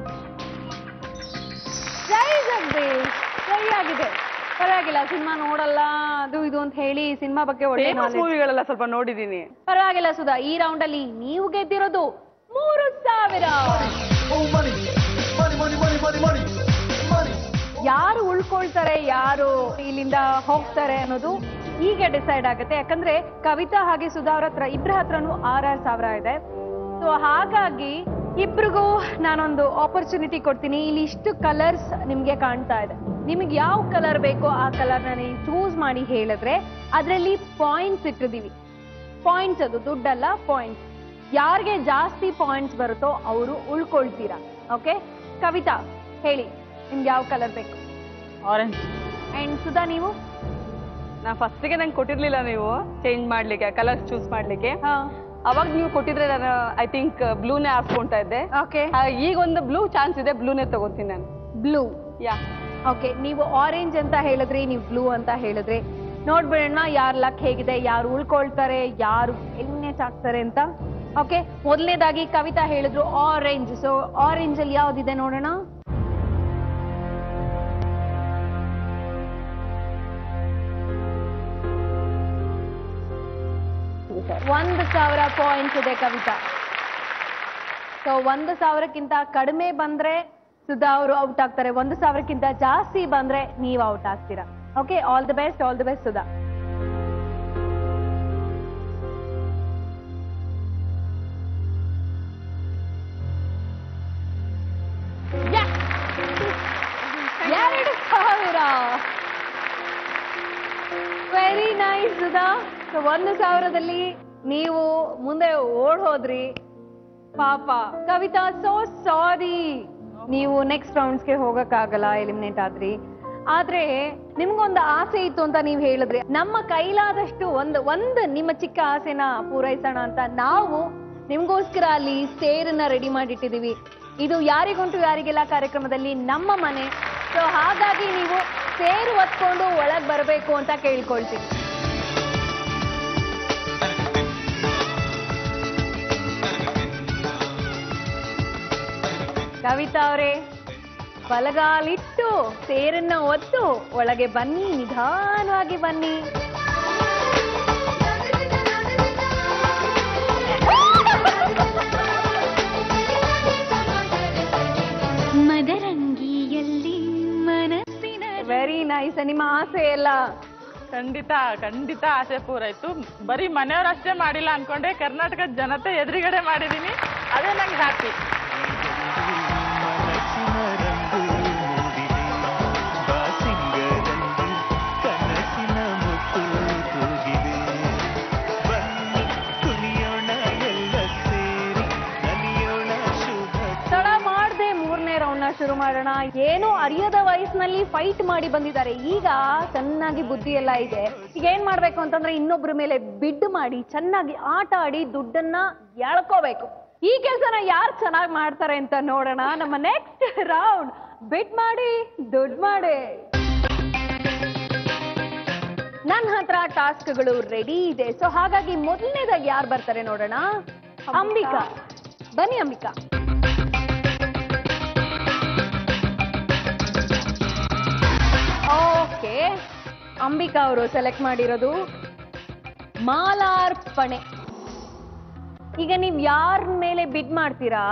ಜೈ ಜಗದೀಶ್ ಸರಿಯಾಗಿದೆ. ಪರವಾಗಿಲ್ಲ, ಸಿನಿಮಾ ನೋಡಲ್ಲ ಅದು ಇದು ಅಂತ ಹೇಳಿ ಸಿನಿಮಾ ಬಗ್ಗೆ ಒಳ್ಳೆ ಮೂವಿಗಳೆಲ್ಲ ಸ್ವಲ್ಪ ನೋಡಿದೀನಿ. ಪರವಾಗಿಲ್ಲ ಸುಧಾ, ಈ ರೌಂಡ್ ಅಲ್ಲಿ ನೀವು ಗೆದ್ದಿರೋದು 3,000. ಯಾರು ಉಳ್ಕೊಳ್ತಾರೆ, ಯಾರು ಇಲ್ಲಿಂದ ಹೋಗ್ತಾರೆ ಅನ್ನೋದು ಹೀಗೆ ಡಿಸೈಡ್ ಆಗುತ್ತೆ. ಯಾಕಂದ್ರೆ ಕವಿತಾ ಹಾಗೆ ಸುಧಾ ಅವ್ರ ಹತ್ರ ಇಬ್ಬರ ಹತ್ರನೂ 6,000 ಇದೆ. ಸೊ ಹಾಗಾಗಿ ಇಬ್ರಿಗೂ ನಾನೊಂದು ಆಪರ್ಚುನಿಟಿ ಕೊಡ್ತೀನಿ. ಇಲ್ಲಿ ಇಷ್ಟು ಕಲರ್ಸ್ ನಿಮ್ಗೆ ಕಾಣ್ತಾ ಇದೆ. ನಿಮಗೆ ಯಾವ ಕಲರ್ ಬೇಕೋ ಆ ಕಲರ್ನ ನೀವು ಚೂಸ್ ಮಾಡಿ ಹೇಳಿದ್ರೆ ಅದರಲ್ಲಿ ಪಾಯಿಂಟ್ಸ್ ಇಟ್ಟಿದ್ದೀವಿ. ಪಾಯಿಂಟ್ಸ್, ಅದು ದುಡ್ಡಲ್ಲ, ಪಾಯಿಂಟ್ಸ್. ಯಾರಿಗೆ ಜಾಸ್ತಿ ಪಾಯಿಂಟ್ಸ್ ಬರುತ್ತೋ ಅವರು ಉಳ್ಕೊಳ್ತೀರಾ. ಓಕೆ, ಕವಿತಾ ಹೇಳಿ, ನಿಮ್ಗೆ ಯಾವ ಕಲರ್ ಬೇಕು? ಆರೆಂಜ್. ಅಂಡ್ ಸುಧಾ ನೀವು? ನಾ ಫಸ್ಟಿಗೆ ನಂಗೆ ಕೊಟ್ಟಿರ್ಲಿಲ್ಲ ನೀವು ಚೇಂಜ್ ಮಾಡ್ಲಿಕ್ಕೆ, ಕಲರ್ಸ್ ಚೂಸ್ ಮಾಡ್ಲಿಕ್ಕೆ. ಅವಾಗ ನೀವು ಕೊಟ್ಟಿದ್ರೆ ನಾನು ಐ ಥಿಂಕ್ ಬ್ಲೂನೇ ಹಾಸ್ಕೊಂತಾ ಇದ್ದೆ. ಓಕೆ, ಈಗ ಒಂದು ಬ್ಲೂ ಚಾನ್ಸ್ ಇದೆ, ಬ್ಲೂನೇ ತಗೋತೀನಿ ನಾನು. ಬ್ಲೂ. ಯಾ. ಓಕೆ, ನೀವು ಆರೆಂಜ್ ಅಂತ ಹೇಳಿದ್ರಿ, ನೀವು ಬ್ಲೂ ಅಂತ ಹೇಳಿದ್ರಿ. ನೋಡ್ಬಿಡೋಣ ಯಾರು ಲಕ್ ಹೇಗಿದೆ, ಯಾರು ಉಳ್ಕೊಳ್ತಾರೆ, ಯಾರು ಎಲಿಮಿನೇಟ್ ಆಗ್ತಾರೆ ಅಂತ. ಓಕೆ, ಮೊದಲನೇದಾಗಿ ಕವಿತಾ ಹೇಳಿದ್ರು ಆರೆಂಜ್. ಸೊ ಆರೆಂಜ್ ಅಲ್ಲಿ ಯಾವ್ದಿದೆ ನೋಡೋಣ. $1,000 ಪಾಯಿಂಟ್ಸ್ ಇದೆ ಕವಿತಾ. ಸೊ 1,000ಕ್ಕಿಂತ ಕಡಿಮೆ ಬಂದ್ರೆ ಸುಧಾ ಅವರು ಔಟ್ ಆಗ್ತಾರೆ. 1,000ಕ್ಕಿಂತ ಜಾಸ್ತಿ ಬಂದ್ರೆ ನೀವು ಔಟ್ ಆಗ್ತೀರಾ. Okay, all the best, all the best Sudha. Very nice Sudha. 1,000ದಲ್ಲಿ ನೀವು ಮುಂದೆ ಓಡ್ ಹೋದ್ರಿ. ಪಾಪ ಕವಿತಾ, ಸೋ ಸಾರಿ, ನೀವು ನೆಕ್ಸ್ಟ್ ರೌಂಡ್ಸ್ಗೆ ಹೋಗಕ್ಕಾಗಲ್ಲ, ಎಲಿಮಿನೇಟ್ ಆದ್ರಿ. ಆದ್ರೆ ನಿಮ್ಗೊಂದು ಆಸೆ ಇತ್ತು ಅಂತ ನೀವು ಹೇಳಿದ್ರಿ. ನಮ್ಮ ಕೈಲಾದಷ್ಟು ಒಂದು ನಿಮ್ಮ ಚಿಕ್ಕ ಆಸೆನ ಪೂರೈಸೋಣ ಅಂತ ನಾವು ನಿಮ್ಗೋಸ್ಕರ ಅಲ್ಲಿ ಸೇರನ್ನ ರೆಡಿ ಮಾಡಿಟ್ಟಿದೀವಿ. ಇದು ಯಾರಿಗುಂಟು ಯಾರಿಗೆಲ್ಲ ಕಾರ್ಯಕ್ರಮದಲ್ಲಿ ನಮ್ಮ ಮನೆ. ಸೊ ಹಾಗಾಗಿ ನೀವು ಸೇರು ಹೊತ್ಕೊಂಡು ಒಳಗ್ ಬರಬೇಕು ಅಂತ ಕೇಳ್ಕೊಳ್ತೀವಿ. ಕವಿತಾ ಅವರೇ, ಬಲಗಾಲಿಟ್ಟು ಸೇರನ್ನ ಒತ್ತು ಒಳಗೆ ಬನ್ನಿ, ನಿಧಾನವಾಗಿ ಬನ್ನಿ. ಮದರಂಗಿಯಲ್ಲಿ ಮನಸ್ಸಿನ ವೆರಿ ನೈಸ್. ನಿಮ್ಮ ಆಸೆ ಎಲ್ಲ ಖಂಡಿತ ಆಸೆ ಪೂರೈತು. ಬರೀ ಮನೆಯವ್ರಷ್ಟೇ ಮಾಡಿಲ್ಲ ಅನ್ಕೊಂಡೆ, ಕರ್ನಾಟಕದ ಜನತೆ ಎದುರುಗಡೆ ಮಾಡಿದೀನಿ. ಅದೇ ನಂಗೆ ಹ್ಯಾಪಿ. ಶುರು ಮಾಡೋಣ. ಏನು ಅರಿಯದ ವಯಸ್ಸಿನಲ್ಲಿ ಫೈಟ್ ಮಾಡಿ ಬಂದಿದ್ದಾರೆ, ಈಗ ಚೆನ್ನಾಗಿ ಬುದ್ಧಿ ಎಲ್ಲ ಇದೆ. ಈಗ ಏನ್ ಮಾಡ್ಬೇಕು ಅಂತಂದ್ರೆ ಇನ್ನೊಬ್ರ ಮೇಲೆ ಬಿಡ್ ಮಾಡಿ ಚೆನ್ನಾಗಿ ಆಟ ಆಡಿ ದುಡ್ಡನ್ನ ಎಳ್ಕೋಬೇಕು. ಈ ಕೆಲಸನ ಯಾರು ಚೆನ್ನಾಗಿ ಮಾಡ್ತಾರೆ ಅಂತ ನೋಡೋಣ. ನಮ್ಮ ನೆಕ್ಸ್ಟ್ ರೌಂಡ್ ಬಿಡ್ ಮಾಡಿ ದುಡ್ಡು ಮಾಡಿ. ನನ್ನ ಹತ್ರ ಟಾಸ್ಕ್ಗಳು ರೆಡಿ ಇದೆ. ಸೊ ಹಾಗಾಗಿ ಮೊದಲನೇದಾಗಿ ಯಾರು ಬರ್ತಾರೆ ನೋಡೋಣ. ಅಂಬಿಕಾ, ಬನ್ನಿ ಅಂಬಿಕಾ. ಓಕೆ, ಅಂಬಿಕಾ ಅವರು ಸೆಲೆಕ್ಟ್ ಮಾಡಿರೋದು ಮಾಲಾರ್ಪಣೆ. ಈಗ ನೀವ್ ಯಾರ ಮೇಲೆ ಬಿಡ್ ಮಾಡ್ತೀರಾ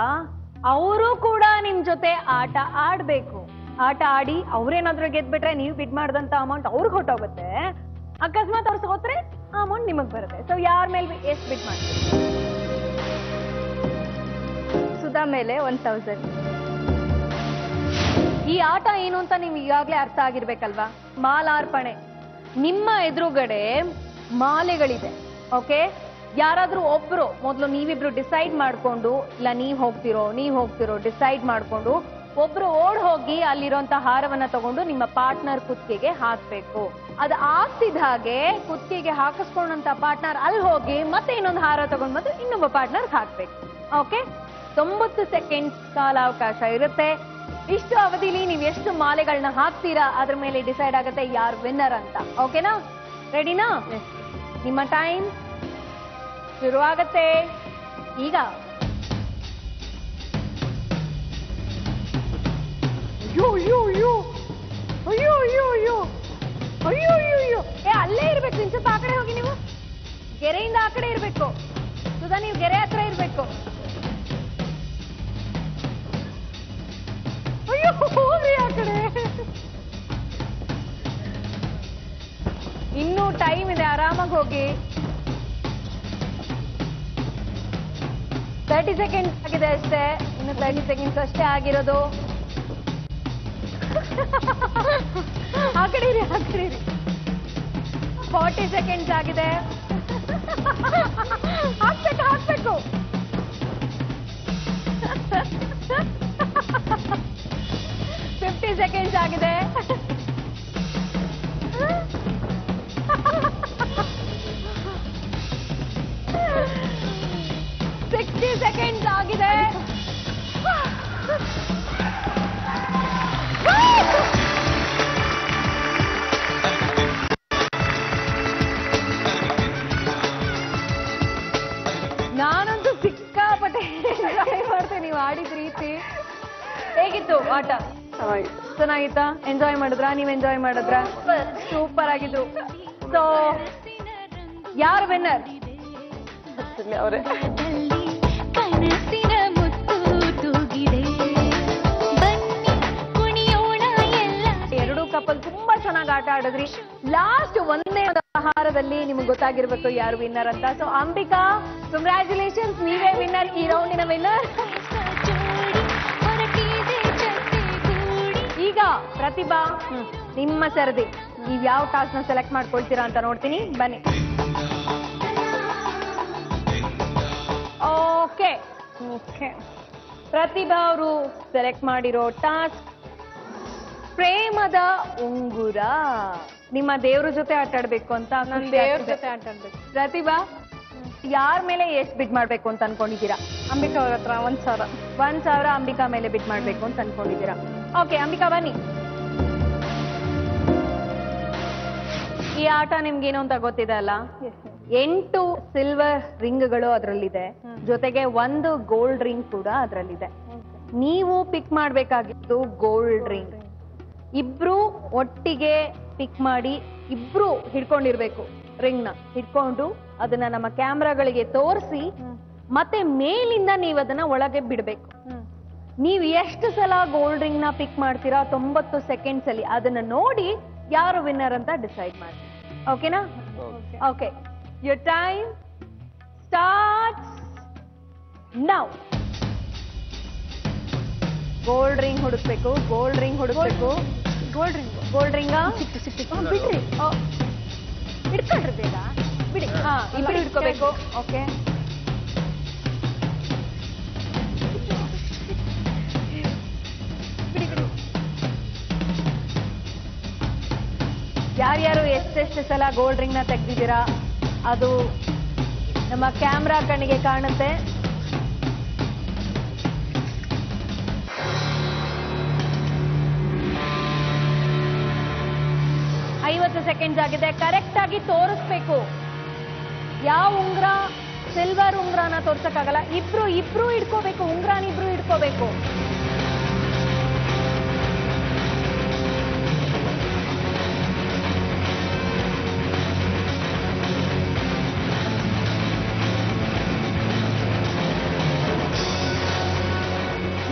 ಅವರು ಕೂಡ ನಿಮ್ ಜೊತೆ ಆಟ ಆಡ್ಬೇಕು. ಆಟ ಆಡಿ ಅವ್ರೇನಾದ್ರೂ ಗೆದ್ಬಿಟ್ರೆ ನೀವು ಬಿಡ್ ಮಾಡಿದಂತ ಅಮೌಂಟ್ ಅವ್ರಿಗೆ ಹೊಟ್ಟೋಗುತ್ತೆ. ಅಕಸ್ಮಾತ್ ಅವ್ರು ಸೋತ್ರೆ ಆ ಅಮೌಂಟ್ ನಿಮಗ್ ಬರುತ್ತೆ. ಸೊ ಯಾರ ಮೇಲೆ ಎಷ್ಟು ಬಿಡ್ ಮಾಡ್ತೀರಿ? ಸುಧಾ ಮೇಲೆ 1000. ಈ ಆಟ ಏನು ಅಂತ ನಿಮ್ಗೆ ಈಗಾಗ್ಲೇ ಅರ್ಥ ಆಗಿರ್ಬೇಕಲ್ವಾ? ಮಾಲಾರ್ಪಣೆ. ನಿಮ್ಮ ಎದುರುಗಡೆ ಮಾಲೆಗಳಿದೆ. ಓಕೆ, ಯಾರಾದ್ರೂ ಒಬ್ರು ಮೊದಲು ನೀವಿಬ್ರು ಡಿಸೈಡ್ ಮಾಡ್ಕೊಂಡು, ಇಲ್ಲ ನೀವ್ ಹೋಗ್ತಿರೋ ಡಿಸೈಡ್ ಮಾಡ್ಕೊಂಡು ಒಬ್ರು ಓಡ್ ಹೋಗಿ ಅಲ್ಲಿರುವಂತ ಹಾರವನ್ನ ತಗೊಂಡು ನಿಮ್ಮ ಪಾರ್ಟ್ನರ್ ಕುತ್ತಿಗೆಗೆ ಹಾಕ್ಬೇಕು. ಅದು ಆಗ್ತಿದ್ದ ಹಾಗೆ ಕುತ್ತಿಗೆಗೆ ಹಾಕಿಸ್ಕೊಂಡಂತ ಪಾರ್ಟ್ನರ್ ಅಲ್ಲಿ ಹೋಗಿ ಮತ್ತೆ ಇನ್ನೊಂದು ಹಾರ ತಗೊಂಡು ಬಂದು ಇನ್ನೊಬ್ಬ ಪಾರ್ಟ್ನರ್ ಹಾಕ್ಬೇಕು. ಓಕೆ, 90 ಸೆಕೆಂಡ್ ಕಾಲಾವಕಾಶ ಇರುತ್ತೆ. ಇಷ್ಟು ಅವಧಿಲಿ ನೀವು ಎಷ್ಟು ಮಾಲೆಗಳನ್ನ ಹಾಕ್ತೀರಾ ಅದ್ರ ಮೇಲೆ ಡಿಸೈಡ್ ಆಗುತ್ತೆ ಯಾರು ವಿನ್ನರ್ ಅಂತ. ಓಕೆನಾ? ರೆಡಿನಾ? ನಿಮ್ಮ ಟೈಮ್ ಶುರು ಆಗತ್ತೆ ಈಗ. ಅಲ್ಲೇ ಇರ್ಬೇಕು. ಇನ್ಸೊಲ್ಪ ಆ ಕಡೆ ಹೋಗಿ, ನೀವು ಗೆರೆಯಿಂದ ಆ ಕಡೆ ಇರ್ಬೇಕು. ಸುಧಾ, ನೀವು ಗೆರೆ ಹತ್ರ ಇರ್ಬೇಕು. ಹೋಗ್ರಿ ಆ ಕಡೆ. ಇನ್ನೂ ಟೈಮ್ ಇದೆ, ಆರಾಮಾಗಿ ಹೋಗಿ. 30 ಸೆಕೆಂಡ್ಸ್ ಆಗಿದೆ ಅಷ್ಟೇ. ಇನ್ನು 30 ಸೆಕೆಂಡ್ಸ್ ಅಷ್ಟೇ ಆಗಿರೋದು. ಆ ಕಡೆ ಇರಿ. 40 ಸೆಕೆಂಡ್ಸ್ ಆಗಿದೆ. ಹಾಕ್ಬೇಕು. 50 ಸೆಕೆಂಡ್ಸ್ ಆಗಿದೆ. 60 ಸೆಕೆಂಡ್ಸ್ ಆಗಿದೆ. ನಾನಂತೂ ಸಿಕ್ಕಾಪಟ್ಟೆ ಎಂಜಾಯ್ ಮಾಡ್ತೇನೆ. ನೀವು ಆಡಿದ ರೀತಿ ಹೇಗಿತ್ತು ಆಟ? ಚೆನ್ನಾಗಿತ್ತಾ? ಎಂಜಾಯ್ ಮಾಡಿದ್ರಾ? ನೀವ್ ಎಂಜಾಯ್ ಮಾಡಿದ್ರ? ಸೂಪರ್ ಆಗಿದ್ರು. ಸೊ ಯಾರು ವಿನ್ನರ್? ಅವರೇ. ಎರಡು ಕಪಲ್ ತುಂಬಾ ಚೆನ್ನಾಗಿ ಆಟ ಆಡಿದ್ರಿ. ಲಾಸ್ಟ್ ಒಂದೇ ಆಹಾರದಲ್ಲಿ ನಿಮ್ಗೆ ಗೊತ್ತಾಗಿರ್ಬೇಕು ಯಾರು ವಿನ್ನರ್ ಅಂತ. ಸೊ ಅಂಬಿಕಾ, ಕಂಗ್ರ್ಯಾಚುಲೇಷನ್ಸ್, ನೀವೇ ವಿನ್ನರ್, ಈ ರೌಂಡಿನ ವಿನ್ನರ್. ಈಗ ಪ್ರತಿಭಾ, ನಿಮ್ಮ ಸರದಿ. ನೀವ್ ಯಾವ ಟಾಸ್ಕ್ ನ ಸೆಲೆಕ್ಟ್ ಮಾಡ್ಕೊಳ್ತೀರಾ ಅಂತ ನೋಡ್ತೀನಿ. ಬನ್ನಿ. ಓಕೆ, ಪ್ರತಿಭಾ ಅವರು ಸೆಲೆಕ್ಟ್ ಮಾಡಿರೋ ಟಾಸ್ಕ್ ಪ್ರೇಮದ ಉಂಗುರ. ನಿಮ್ಮ ದೇವ್ರ ಜೊತೆ ಆಟ ಆಡ್ಬೇಕು ಅಂತ. ದೇವ್ರ ಜೊತೆ ಆಟ ಆಡ್ಬೇಕು. ಪ್ರತಿಭಾ, ಯಾರ ಮೇಲೆ ಎಷ್ಟು ಬಿಡ್ ಮಾಡ್ಬೇಕು ಅಂತ ಅನ್ಕೊಂಡಿದ್ದೀರಾ? ಅಂಬಿಕಾ ಅವ್ರ ಹತ್ರ 1000. 1000 ಅಂಬಿಕಾ ಮೇಲೆ ಬಿಡ್ ಮಾಡ್ಬೇಕು ಅಂತ ಅನ್ಕೊಂಡಿದ್ದೀರಾ? ಓಕೆ, ಅಂಬಿಕಾ ಬನ್ನಿ. ಈ ಆಟ ನಿಮ್ಗೇನು ಅಂತ ಗೊತ್ತಿದೆ ಅಲ್ಲ? 8 ಸಿಲ್ವರ್ ರಿಂಗ್ಗಳು ಅದರಲ್ಲಿದೆ, ಜೊತೆಗೆ 1 ಗೋಲ್ಡ್ ರಿಂಗ್ ಕೂಡ ಅದರಲ್ಲಿದೆ. ನೀವು ಪಿಕ್ ಮಾಡ್ಬೇಕಾಗಿತ್ತು ಗೋಲ್ಡ್ ರಿಂಗ್. ಇಬ್ರು ಒಟ್ಟಿಗೆ ಪಿಕ್ ಮಾಡಿ ಇಬ್ರು ಹಿಡ್ಕೊಂಡಿರ್ಬೇಕು. ರಿಂಗ್ ನ ಹಿಡ್ಕೊಂಡು ಅದನ್ನ ನಮ್ಮ ಕ್ಯಾಮ್ರಾಗಳಿಗೆ ತೋರಿಸಿ ಮತ್ತೆ ಮೇಲಿಂದ ನೀವು ಅದನ್ನ ಒಳಗೆ ಬಿಡ್ಬೇಕು. ನೀವು ಎಷ್ಟು ಸಲ ಗೋಲ್ಡ್ ರಿಂಗ್ ನ ಪಿಕ್ ಮಾಡ್ತೀರಾ 90 ಸೆಕೆಂಡ್ಸ್ ಅಲ್ಲಿ ಅದನ್ನ ನೋಡಿ ಯಾರು ವಿನ್ನರ್ ಅಂತ ಡಿಸೈಡ್ ಮಾಡಿ. ಓಕೆನಾ? Okay, your time starts now. Gold ring ಹುಡುಕ್ಬೇಕು, ಗೋಲ್ಡ್ ರಿಂಗ್ ಹುಡುಕ್ಬೇಕು. ಗೋಲ್ಡ್ ರಿಂಗ್, ಗೋಲ್ಡ್ ರಿಂಗ ಬಿಡ್ರಿ, ಹಿಡ್ಕೊಳ್ರಿ ಬೇಗ ಬಿಡಿ. ಹಾ, ಇಬ್ರು ಹಿಡ್ಕೋಬೇಕು. ಓಕೆ, ಯಾರ್ಯಾರು ಎಷ್ಟೆಷ್ಟು ಸಲ ಗೋಲ್ಡ್ ರಿಂಗ್ ನ ತೆಗ್ದಿದ್ದೀರಾ ಅದು ನಮ್ಮ ಕ್ಯಾಮ್ರಾ ಕಣ್ಣಿಗೆ ಕಾಣುತ್ತೆ. ಸೆಕೆಂಡ್ಸ್ ಆಗಿದೆ. ಕರೆಕ್ಟ್ ಆಗಿ ತೋರಿಸ್ಬೇಕು. ಯಾವ ಉಂಗ್ರ ಸಿಲ್ವರ್ ಉಂಗ್ರನ ತೋರ್ಸಕ್ಕಾಗಲ್ಲ. ಇಬ್ರು ಹಿಡ್ಕೋಬೇಕು, ಉಂಗ್ರನ ಇಬ್ರು ಹಿಡ್ಕೋಬೇಕು.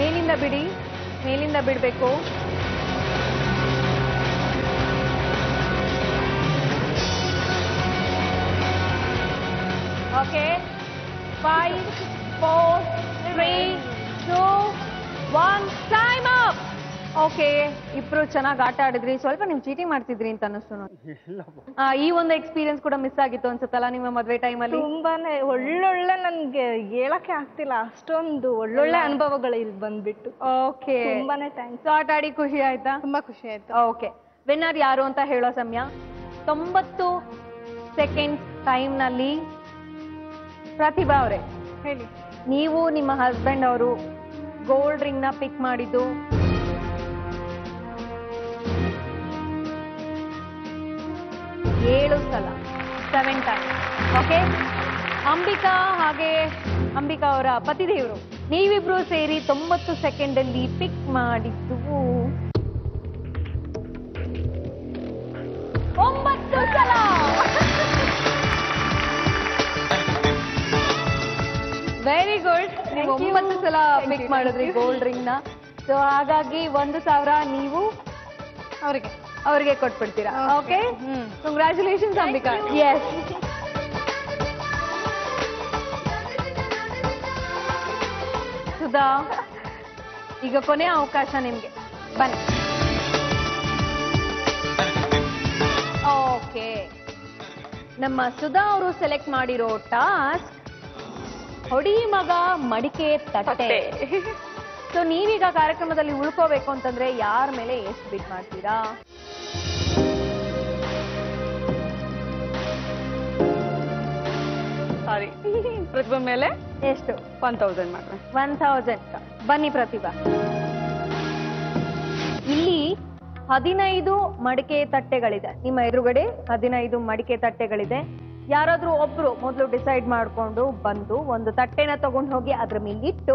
ಮೇಲಿಂದ ಬಿಡಿ, ಮೇಲಿಂದ ಬಿಡ್ಬೇಕು. Okay, 5, 4, 3, 2, 1 time up. ಓಕೆ, ಇಬ್ರು ಚೆನ್ನಾಗಿ ಆಟ ಆಡಿದ್ರಿ. ಸ್ವಲ್ಪ ನೀವು ಚೀಟಿಂಗ್ ಮಾಡ್ತಿದ್ರಿ ಅಂತ ಅನಿಸ್ತು ನೋಡಿ. ಈ ಒಂದು ಎಕ್ಸ್ಪೀರಿಯನ್ಸ್ ಕೂಡ ಮಿಸ್ ಆಗಿತ್ತು ಅನ್ಸುತ್ತಲ್ಲ ನಿಮ್ಮ ಮದ್ವೆ ಟೈಮ್ ಅಲ್ಲಿ? ತುಂಬಾನೇ ಒಳ್ಳೊಳ್ಳೆ, ನನ್ಗೆ ಹೇಳಕ್ಕೆ ಆಗ್ತಿಲ್ಲ, ಅಷ್ಟೊಂದು ಒಳ್ಳೊಳ್ಳೆ ಅನುಭವಗಳು ಇಲ್ಲಿ ಬಂದ್ಬಿಟ್ಟು. ಓಕೆ, ತುಂಬಾನೇ ಥ್ಯಾಂಕ್ಸ್. ಆಟ ಆಡಿ ಖುಷಿ ಆಯ್ತಾ? ತುಂಬಾ ಖುಷಿ ಆಯ್ತು. ಓಕೆ, ವಿನ್ನರ್ ಯಾರು ಅಂತ ಹೇಳೋ ಸಮಯ. 90 ಸೆಕೆಂಡ್ಸ್ ಟೈಮ್ ನಲ್ಲಿ ಪ್ರತಿಭಾ ಅವರೇ ಹೇಳಿ, ನೀವು ನಿಮ್ಮ ಹಸ್ಬೆಂಡ್ ಅವರು ಗೋಲ್ಡ್ ರಿಂಗ್ ನ ಪಿಕ್ ಮಾಡಿದ್ದು 7 ಸಲ, 7 ಟೈಮ್. ಓಕೆ, ಅಂಬಿಕಾ ಹಾಗೆ ಅಂಬಿಕಾ ಅವರ ಪತಿದೇವರು ನೀವಿಬ್ರು ಸೇರಿ 90 ಸೆಕೆಂಡ್ ಅಲ್ಲಿ ಪಿಕ್ ಮಾಡಿದ್ದು 9 ಸಲ. Very good. ನೀವು 9 ಸಲ ಪಿಕ್ ಮಾಡಿದ್ರಿ ಗೋಲ್ಡ್ ರಿಂಗ್ ನ. ಸೊ ಹಾಗಾಗಿ 1,000 ನೀವು ಅವ್ರಿಗೆ ಕೊಟ್ಬಿಡ್ತೀರಾ. Okay, congratulations Ambika. Yes, Sudha ಈಗ ಕೊನೆಯ ಅವಕಾಶ ನಿಮ್ಗೆ, ಬನ್ನಿ. ಓಕೆ, ನಮ್ಮ ಸುಧಾ ಅವರು ಸೆಲೆಕ್ಟ್ ಮಾಡಿರೋ ಟಾಸ್ಕ್ ಹೊಡಿ ಮಗ ಮಡಿಕೆ ತಟ್ಟೆ. ಸೊ ನೀವೀಗ ಕಾರ್ಯಕ್ರಮದಲ್ಲಿ ಉಳ್ಕೋಬೇಕು ಅಂತಂದ್ರೆ ಯಾರ ಮೇಲೆ ಎಷ್ಟು ಬಿಡ್ ಮಾಡ್ತೀರಾ? ಸಾರಿ, ಪ್ರತಿಭಾ ಮೇಲೆ ಎಷ್ಟು? 1000 ಮಾಡ್ರೆ. 1000. ಬನ್ನಿ ಪ್ರತಿಭಾ. ಇಲ್ಲಿ 15 ಮಡಿಕೆ ತಟ್ಟೆಗಳಿದೆ ನಿಮ್ಮ ಎದುರುಗಡೆ. 15 ಮಡಿಕೆ ತಟ್ಟೆಗಳಿದೆ. ಯಾರಾದ್ರೂ ಒಬ್ರು ಮೊದಲು ಡಿಸೈಡ್ ಮಾಡ್ಕೊಂಡು ಬಂದು ಒಂದು ತಟ್ಟೆನ ತಗೊಂಡು ಹೋಗಿ ಅದ್ರ ಮೇಲೆ ಇಟ್ಟು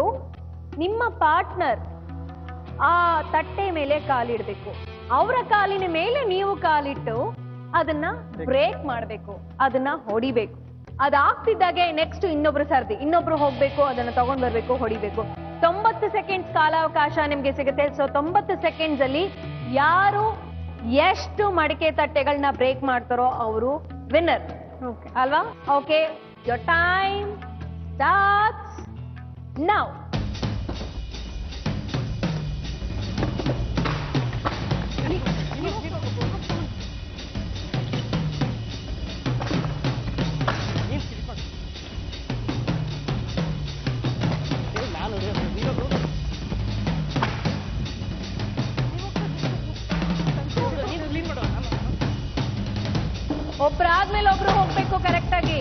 ನಿಮ್ಮ ಪಾರ್ಟ್ನರ್ ಆ ತಟ್ಟೆ ಮೇಲೆ ಕಾಲಿಡ್ಬೇಕು. ಅವರ ಕಾಲಿನ ಮೇಲೆ ನೀವು ಕಾಲಿಟ್ಟು ಅದನ್ನ ಬ್ರೇಕ್ ಮಾಡ್ಬೇಕು, ಅದನ್ನ ಹೊಡಿಬೇಕು. ಅದಾಗ್ತಿದ್ದಾಗೆ ನೆಕ್ಸ್ಟ್ ಇನ್ನೊಬ್ರು ಸರ್ದಿ, ಇನ್ನೊಬ್ರು ಹೋಗ್ಬೇಕು, ಅದನ್ನ ತಗೊಂಡ್ ಬರ್ಬೇಕು, ಹೊಡಿಬೇಕು. 90 ಸೆಕೆಂಡ್ಸ್ ಕಾಲಾವಕಾಶ ನಿಮ್ಗೆ ಸಿಗುತ್ತೆ. ಸೊ 90 ಸೆಕೆಂಡ್ಸ್ ಅಲ್ಲಿ ಯಾರು ಎಷ್ಟು ಮಡಿಕೆ ತಟ್ಟೆಗಳನ್ನ ಬ್ರೇಕ್ ಮಾಡ್ತಾರೋ ಅವರು ವಿನ್ನರ್ ಅಲ್ವಾ? Okay, your time starts now. ಒಬ್ರಾದ್ಮೇಲೆ ಒಬ್ರು ಹೋಗ್ಬೇಕು ಕರೆಕ್ಟ್ ಆಗಿ.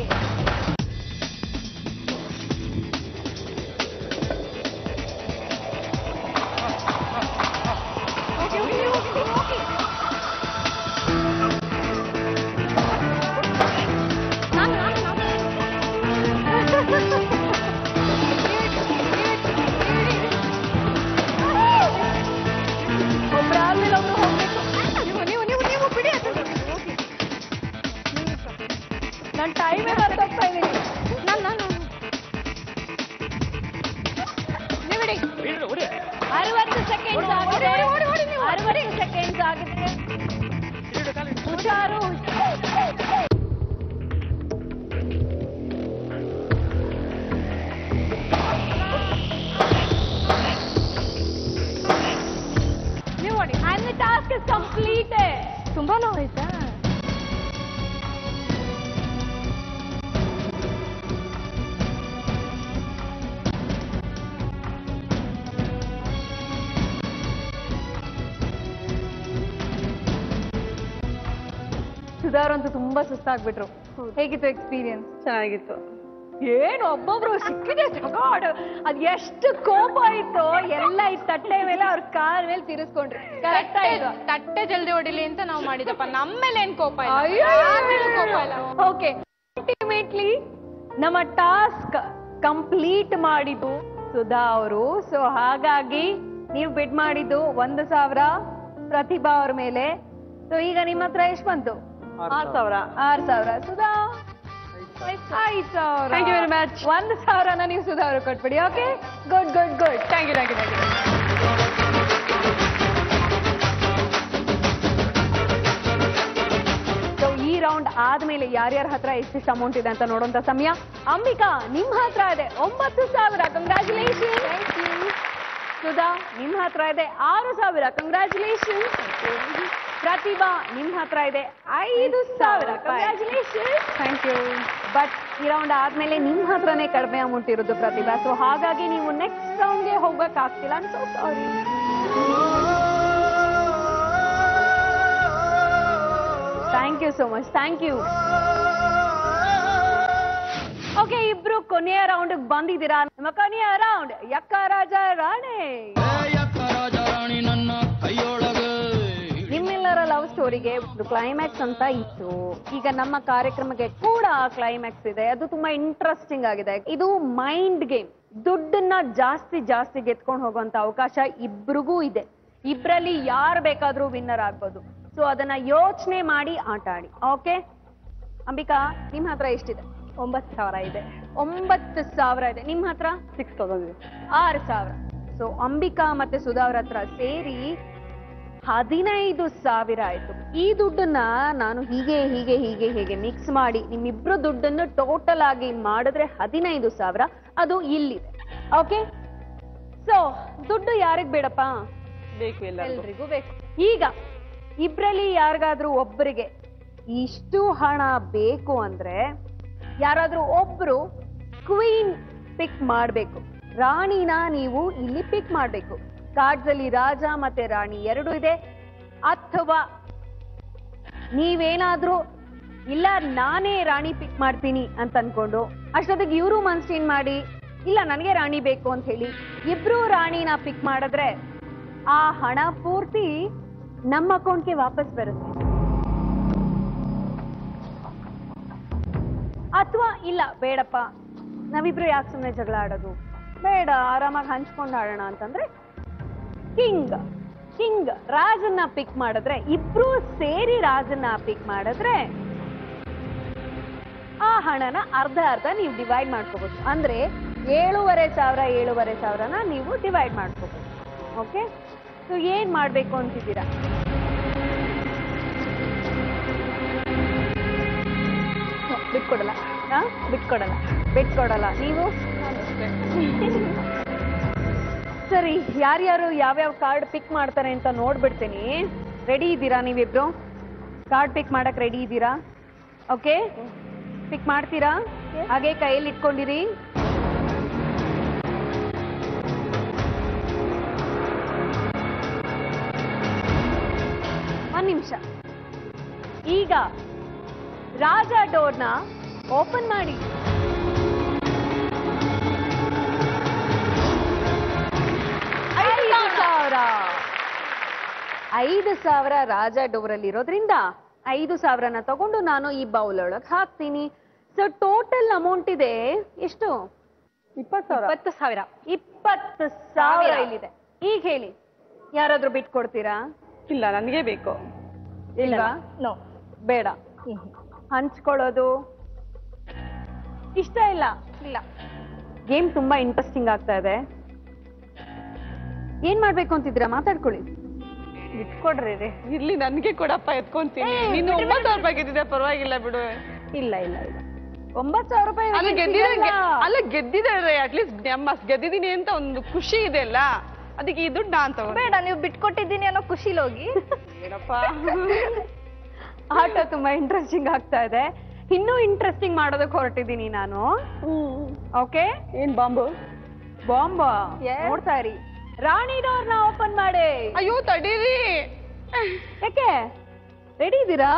60 ಸೆಕೆಂಡ್ಸ್ ಆಗಿದೆ 60 ಸೆಕೆಂಡ್ಸ್ ಆಗಿದೆ ಹುಷಾರು ನೀವು ನೋಡಿ and the task is completed ತುಂಬಾ ನೋವಾಯ್ತಾ ಸುಧಾರಂತೂ ತುಂಬಾ ಸುಸ್ತಾಗ್ಬಿಟ್ರು ಹೇಗಿತ್ತು ಎಕ್ಸ್ಪೀರಿಯನ್ಸ್ ಚೆನ್ನಾಗಿತ್ತು ಏನು ಒಬ್ಬೊಬ್ರು ಸಿಕ್ಕಿದೆ ತಗೋಡು ಅದ್ ಎಷ್ಟು ಕೋಪ ಇತ್ತು ಎಲ್ಲ ಈ ತಟ್ಟೆ ಮೇಲೆ ಅವ್ರ ಕಾಲ್ ಮೇಲೆ ತಿರ್ಸ್ಕೊಂಡ್ರು ಕರೆಕ್ಟ್ ಆಯ್ತು ತಟ್ಟೆ ಜಲ್ದಿ ಹೊಡಿಲಿ ಅಂತ ನಾವು ಮಾಡಿದಪ್ಪ ನಮ್ಮ ಮೇಲೆ ಏನ್ ಕೋಪ ಓಕೆ ಅಲ್ಟಿಮೇಟ್ಲಿ ನಮ್ಮ ಟಾಸ್ಕ್ ಕಂಪ್ಲೀಟ್ ಮಾಡಿದ್ದು ಸುಧಾ ಅವರು ಸೊ ಹಾಗಾಗಿ ನೀವು ಬಿಡ್ ಮಾಡಿದ್ದು 1,000 ಪ್ರತಿಭಾ ಅವ್ರ ಮೇಲೆ ಸೊ ಈಗ ನಿಮ್ಮ ಹತ್ರ ಎಷ್ಟು ಬಂತು 6,000 Sudha 5,000 thank you very much 1,000 ನೀವು ಸುಧಾ ಅವ್ರಿಗೆ ಕೊಟ್ಬಿಡಿ okay good good good thank you thank you thank you so ಈ ರೌಂಡ್ ಆದ್ಮೇಲೆ ಯಾರ್ಯಾರ ಹತ್ರ ಎಷ್ಟೆಷ್ಟು ಅಮೌಂಟ್ ಇದೆ ಅಂತ ನೋಡುವಂತ ಸಮಯ ಅಂಬಿಕಾ ನಿಮ್ ಹತ್ರ ಇದೆ 9,000 ಕಂಗ್ರಾಚುಲೇಷನ್ ಸುಧಾ ನಿಮ್ ಹತ್ರ ಇದೆ 6,000 ಕಂಗ್ರಾಚುಲೇಷನ್ ಪ್ರತಿಭಾ ನಿಮ್ ಹತ್ರ ಇದೆ 5,000 ಕಂಗ್ರಾಚುಲೇಷನ್ ಥ್ಯಾಂಕ್ ಯು ಬಟ್ ಈ ರೌಂಡ್ ಆದ್ಮೇಲೆ ನಿಮ್ ಹತ್ರನೇ ಕಡಿಮೆ ಅಮೌಂಟ್ ಇರೋದು ಪ್ರತಿಭಾ ಸೊ ಹಾಗಾಗಿ ನೀವು ನೆಕ್ಸ್ಟ್ ರೌಂಡ್ಗೆ ಹೋಗ್ಬೇಕಾಗ್ತಿಲ್ಲ ಅಂತ sorry thank you so much thank you okay ಇಬ್ರು ಕೊನೆಯ ರೌಂಡ್ ಬಂದಿದ್ದೀರಾ ನಿಮ್ಮ ಕೊನೆಯ ರೌಂಡ್ ಯಕ್ಕ ರಾಜ ರಾಣಿ ನಿಮ್ಮೆಲ್ಲರ ಲವ್ ಸ್ಟೋರಿಗೆ ಕ್ಲೈಮ್ಯಾಕ್ಸ್ ಅಂತ ಇತ್ತು ಈಗ ನಮ್ಮ ಕಾರ್ಯಕ್ರಮಕ್ಕೆ ಕೂಡ ಕ್ಲೈಮ್ಯಾಕ್ಸ್ ಇದೆ ಅದು ತುಂಬಾ ಇಂಟ್ರೆಸ್ಟಿಂಗ್ ಆಗಿದೆ ಇದು ಮೈಂಡ್ ಗೇಮ್ ದುಡ್ಡನ್ನ ಜಾಸ್ತಿ ಜಾಸ್ತಿ ಗೆತ್ಕೊಂಡು ಹೋಗುವಂತ ಅವಕಾಶ ಇಬ್ರಿಗೂ ಇದೆ ಇಬ್ರಲ್ಲಿ ಯಾರು ಬೇಕಾದ್ರೂ ವಿನ್ನರ್ ಆಗ್ಬೋದು ಸೊ ಅದನ್ನ ಯೋಚನೆ ಮಾಡಿ ಆಟ ಆಡಿ ಓಕೆ ಅಂಬಿಕಾ ನಿಮ್ ಹತ್ರ ಎಷ್ಟಿದೆ 9,000 ಇದೆ 9,000 ಇದೆ ನಿಮ್ ಹತ್ರ 6,000 ಇದೆ 6,000 ಸೊ ಅಂಬಿಕಾ ಮತ್ತೆ ಸುಧಾ ಅವ್ರ ಹತ್ರ ಸೇರಿ 15,000 ಆಯ್ತು ಈ ದುಡ್ಡನ್ನ ನಾನು ಹೀಗೆ ಮಿಕ್ಸ್ ಮಾಡಿ ನಿಮ್ಮಿಬ್ರು ದುಡ್ಡನ್ನು ಟೋಟಲ್ ಆಗಿ ಮಾಡಿದ್ರೆ 15,000 ಅದು ಇಲ್ಲಿದೆ ಓಕೆ ಸೊ ದುಡ್ಡು ಯಾರಿಗ್ ಬೇಡಪ್ಪ ಬೇಕು ಎಲ್ರಿಗೂ ಬೇಕು ಈಗ ಇಬ್ರಲ್ಲಿ ಯಾರಿಗಾದ್ರೂ ಒಬ್ಬರಿಗೆ ಇಷ್ಟು ಹಣ ಬೇಕು ಅಂದ್ರೆ ಯಾರಾದ್ರೂ ಒಬ್ರು ಕ್ವೀನ್ ಪಿಕ್ ಮಾಡ್ಬೇಕು ರಾಣಿನ ನೀವು ಇಲ್ಲಿ ಪಿಕ್ ಮಾಡ್ಬೇಕು ಕಾರ್ಡ್ಸ್ ಅಲ್ಲಿ ರಾಜ ಮತ್ತೆ ರಾಣಿ ಎರಡು ಇದೆ ಅಥವಾ ನೀವೇನಾದ್ರೂ ಇಲ್ಲ ನಾನೇ ರಾಣಿ ಪಿಕ್ ಮಾಡ್ತೀನಿ ಅಂತ ಅನ್ಕೊಂಡು ಅಷ್ಟೊತ್ತಿಗೆ ಇವರು ಮನ್ಸ್ಟೀನ್ ಮಾಡಿ ಇಲ್ಲ ನನಗೆ ರಾಣಿ ಬೇಕು ಅಂತ ಹೇಳಿ ಇಬ್ರು ರಾಣಿನ ಪಿಕ್ ಮಾಡಿದ್ರೆ ಆ ಹಣ ಪೂರ್ತಿ ನಮ್ಮ ಅಕೌಂಟ್ಗೆ ವಾಪಸ್ ಬರುತ್ತೆ ಅಥವಾ ಇಲ್ಲ ಬೇಡಪ್ಪ ನಾವಿಬ್ರು ಯಾಕೆ ಸುಮ್ಮನೆ ಜಗಳ ಆಡೋದು ಬೇಡ ಆರಾಮಾಗಿ ಹಂಚ್ಕೊಂಡು ಆಡೋಣ ಅಂತಂದ್ರೆ ಕಿಂಗ್ ರಾಜನ್ನ ಪಿಕ್ ಮಾಡಿದ್ರೆ ಇಬ್ರು ಸೇರಿ ರಾಜನ್ನ ಪಿಕ್ ಮಾಡಿದ್ರೆ ಆ ಹಣನ ಅರ್ಧ ನೀವು ಡಿವೈಡ್ ಮಾಡ್ಕೋಬಹುದು ಅಂದ್ರೆ 7,500 ನೀವು ಡಿವೈಡ್ ಮಾಡ್ಕೋಬಹುದು ಓಕೆ ಸೊ ಏನ್ ಮಾಡ್ಬೇಕು ಅಂತಿದ್ದೀರಾ ಬಿಟ್ಕೊಡಲ್ಲ ನೀವು ಸರಿ ಯಾರ್ಯಾರು ಯಾವ್ಯಾವ ಕಾರ್ಡ್ ಪಿಕ್ ಮಾಡ್ತಾರೆ ಅಂತ ನೋಡ್ಬಿಡ್ತೀನಿ ರೆಡಿ ಇದ್ದೀರಾ ನೀವಿಬ್ರು ಕಾರ್ಡ್ ಪಿಕ್ ಮಾಡಕ್ ರೆಡಿ ಇದ್ದೀರಾ ಓಕೆ ಪಿಕ್ ಮಾಡ್ತೀರಾ ಹಾಗೆ ಕೈಯಲ್ಲಿ ಇಟ್ಕೊಂಡಿರಿ ಒಂದ್ ನಿಮಿಷ ಈಗ ರಾಜ ಡೋರ್ನ ಓಪನ್ ಮಾಡಿ ಐದು ಸಾವಿರ ರಾಜ ಡೋರಲ್ಲಿ ಇರೋದ್ರಿಂದ 5,000ನ ತಗೊಂಡು ನಾನು ಈ ಬೌಲ್ ಒಳಗೆ ಹಾಕ್ತೀನಿ ಸೊ ಟೋಟಲ್ ಅಮೌಂಟ್ ಇದೆ ಎಷ್ಟು 20,000 20,000 ಇಲ್ಲಿದೆ ಈಗ ಹೇಳಿ ಯಾರಾದ್ರೂ ಬಿಟ್ಕೊಡ್ತೀರಾ ಇಲ್ಲ ನನಗೆ ಬೇಕು ಇಲ್ವಾ ನೋ ಬೇಡ ಹಂಚ್ಕೊಳ್ಳೋದು ಇಷ್ಟ ಇಲ್ಲ ಇಲ್ಲ ಗೇಮ್ ತುಂಬಾ ಇಂಟ್ರೆಸ್ಟಿಂಗ್ ಆಗ್ತಾ ಇದೆ ಏನ್ ಮಾಡ್ಬೇಕು ಅಂತಿದ್ದೀರಾ ಮಾತಾಡ್ಕೊಳ್ಳಿ. ಬಿಟ್ಕೊಡ್ರಿ ರೀ. ಇರ್ಲಿ ನನ್ಗೆ ಕೊಡಪ್ಪ ಎತ್ಕೊಂತೀನಿ. ನೀನು 9,000 ರೂಪಾಯಿ ಗೆದ್ದಿದೆ ಪರವಾಗಿಲ್ಲ ಬಿಡು. ಇಲ್ಲ ಇಲ್ಲ ಇಲ್ಲ 9,000 ರೂಪಾಯಿ ಅಲ್ಲ ಗೆದ್ದಿದ್ದಾರೆ, ಅಟ್ಲೀಸ್ಟ್ ಗೆದ್ದಿದ್ದೀನಿ ಅಂತ ಒಂದು ಖುಷಿ ಇದೆ ಅಲ್ಲ, ಅದಕ್ಕೆ ಈ ದುಡ್ಡು ನಾನ್ ತಗೋ. ಬೇಡ, ನೀವು ಬಿಟ್ಕೊಟ್ಟಿದ್ದೀನಿ ಅನ್ನೋ ಖುಷಿಲಿ ಹೋಗಿ. ಏನಪ್ಪ ಆಟ ತುಂಬಾ ಇಂಟ್ರೆಸ್ಟಿಂಗ್ ಆಗ್ತಾ ಇದೆ. ಇನ್ನೂ ಇಂಟ್ರೆಸ್ಟಿಂಗ್ ಮಾಡೋದಕ್ಕೆ ಹೊರಟಿದ್ದೀನಿ ನಾನು. ಓಕೆ, ಏನ್ ಬಾಂಬು? ಬಾಂಬ್ ನೋಡ್ತಾ ಇರಿ. ರಾಣಿ ಡೋರ್ನ ಓಪನ್ ಮಾಡಿ. ಅಯ್ಯೋ ತಡೀರಿ. ಯಾಕೆ ರೆಡಿ ಇದ್ದೀರಾ?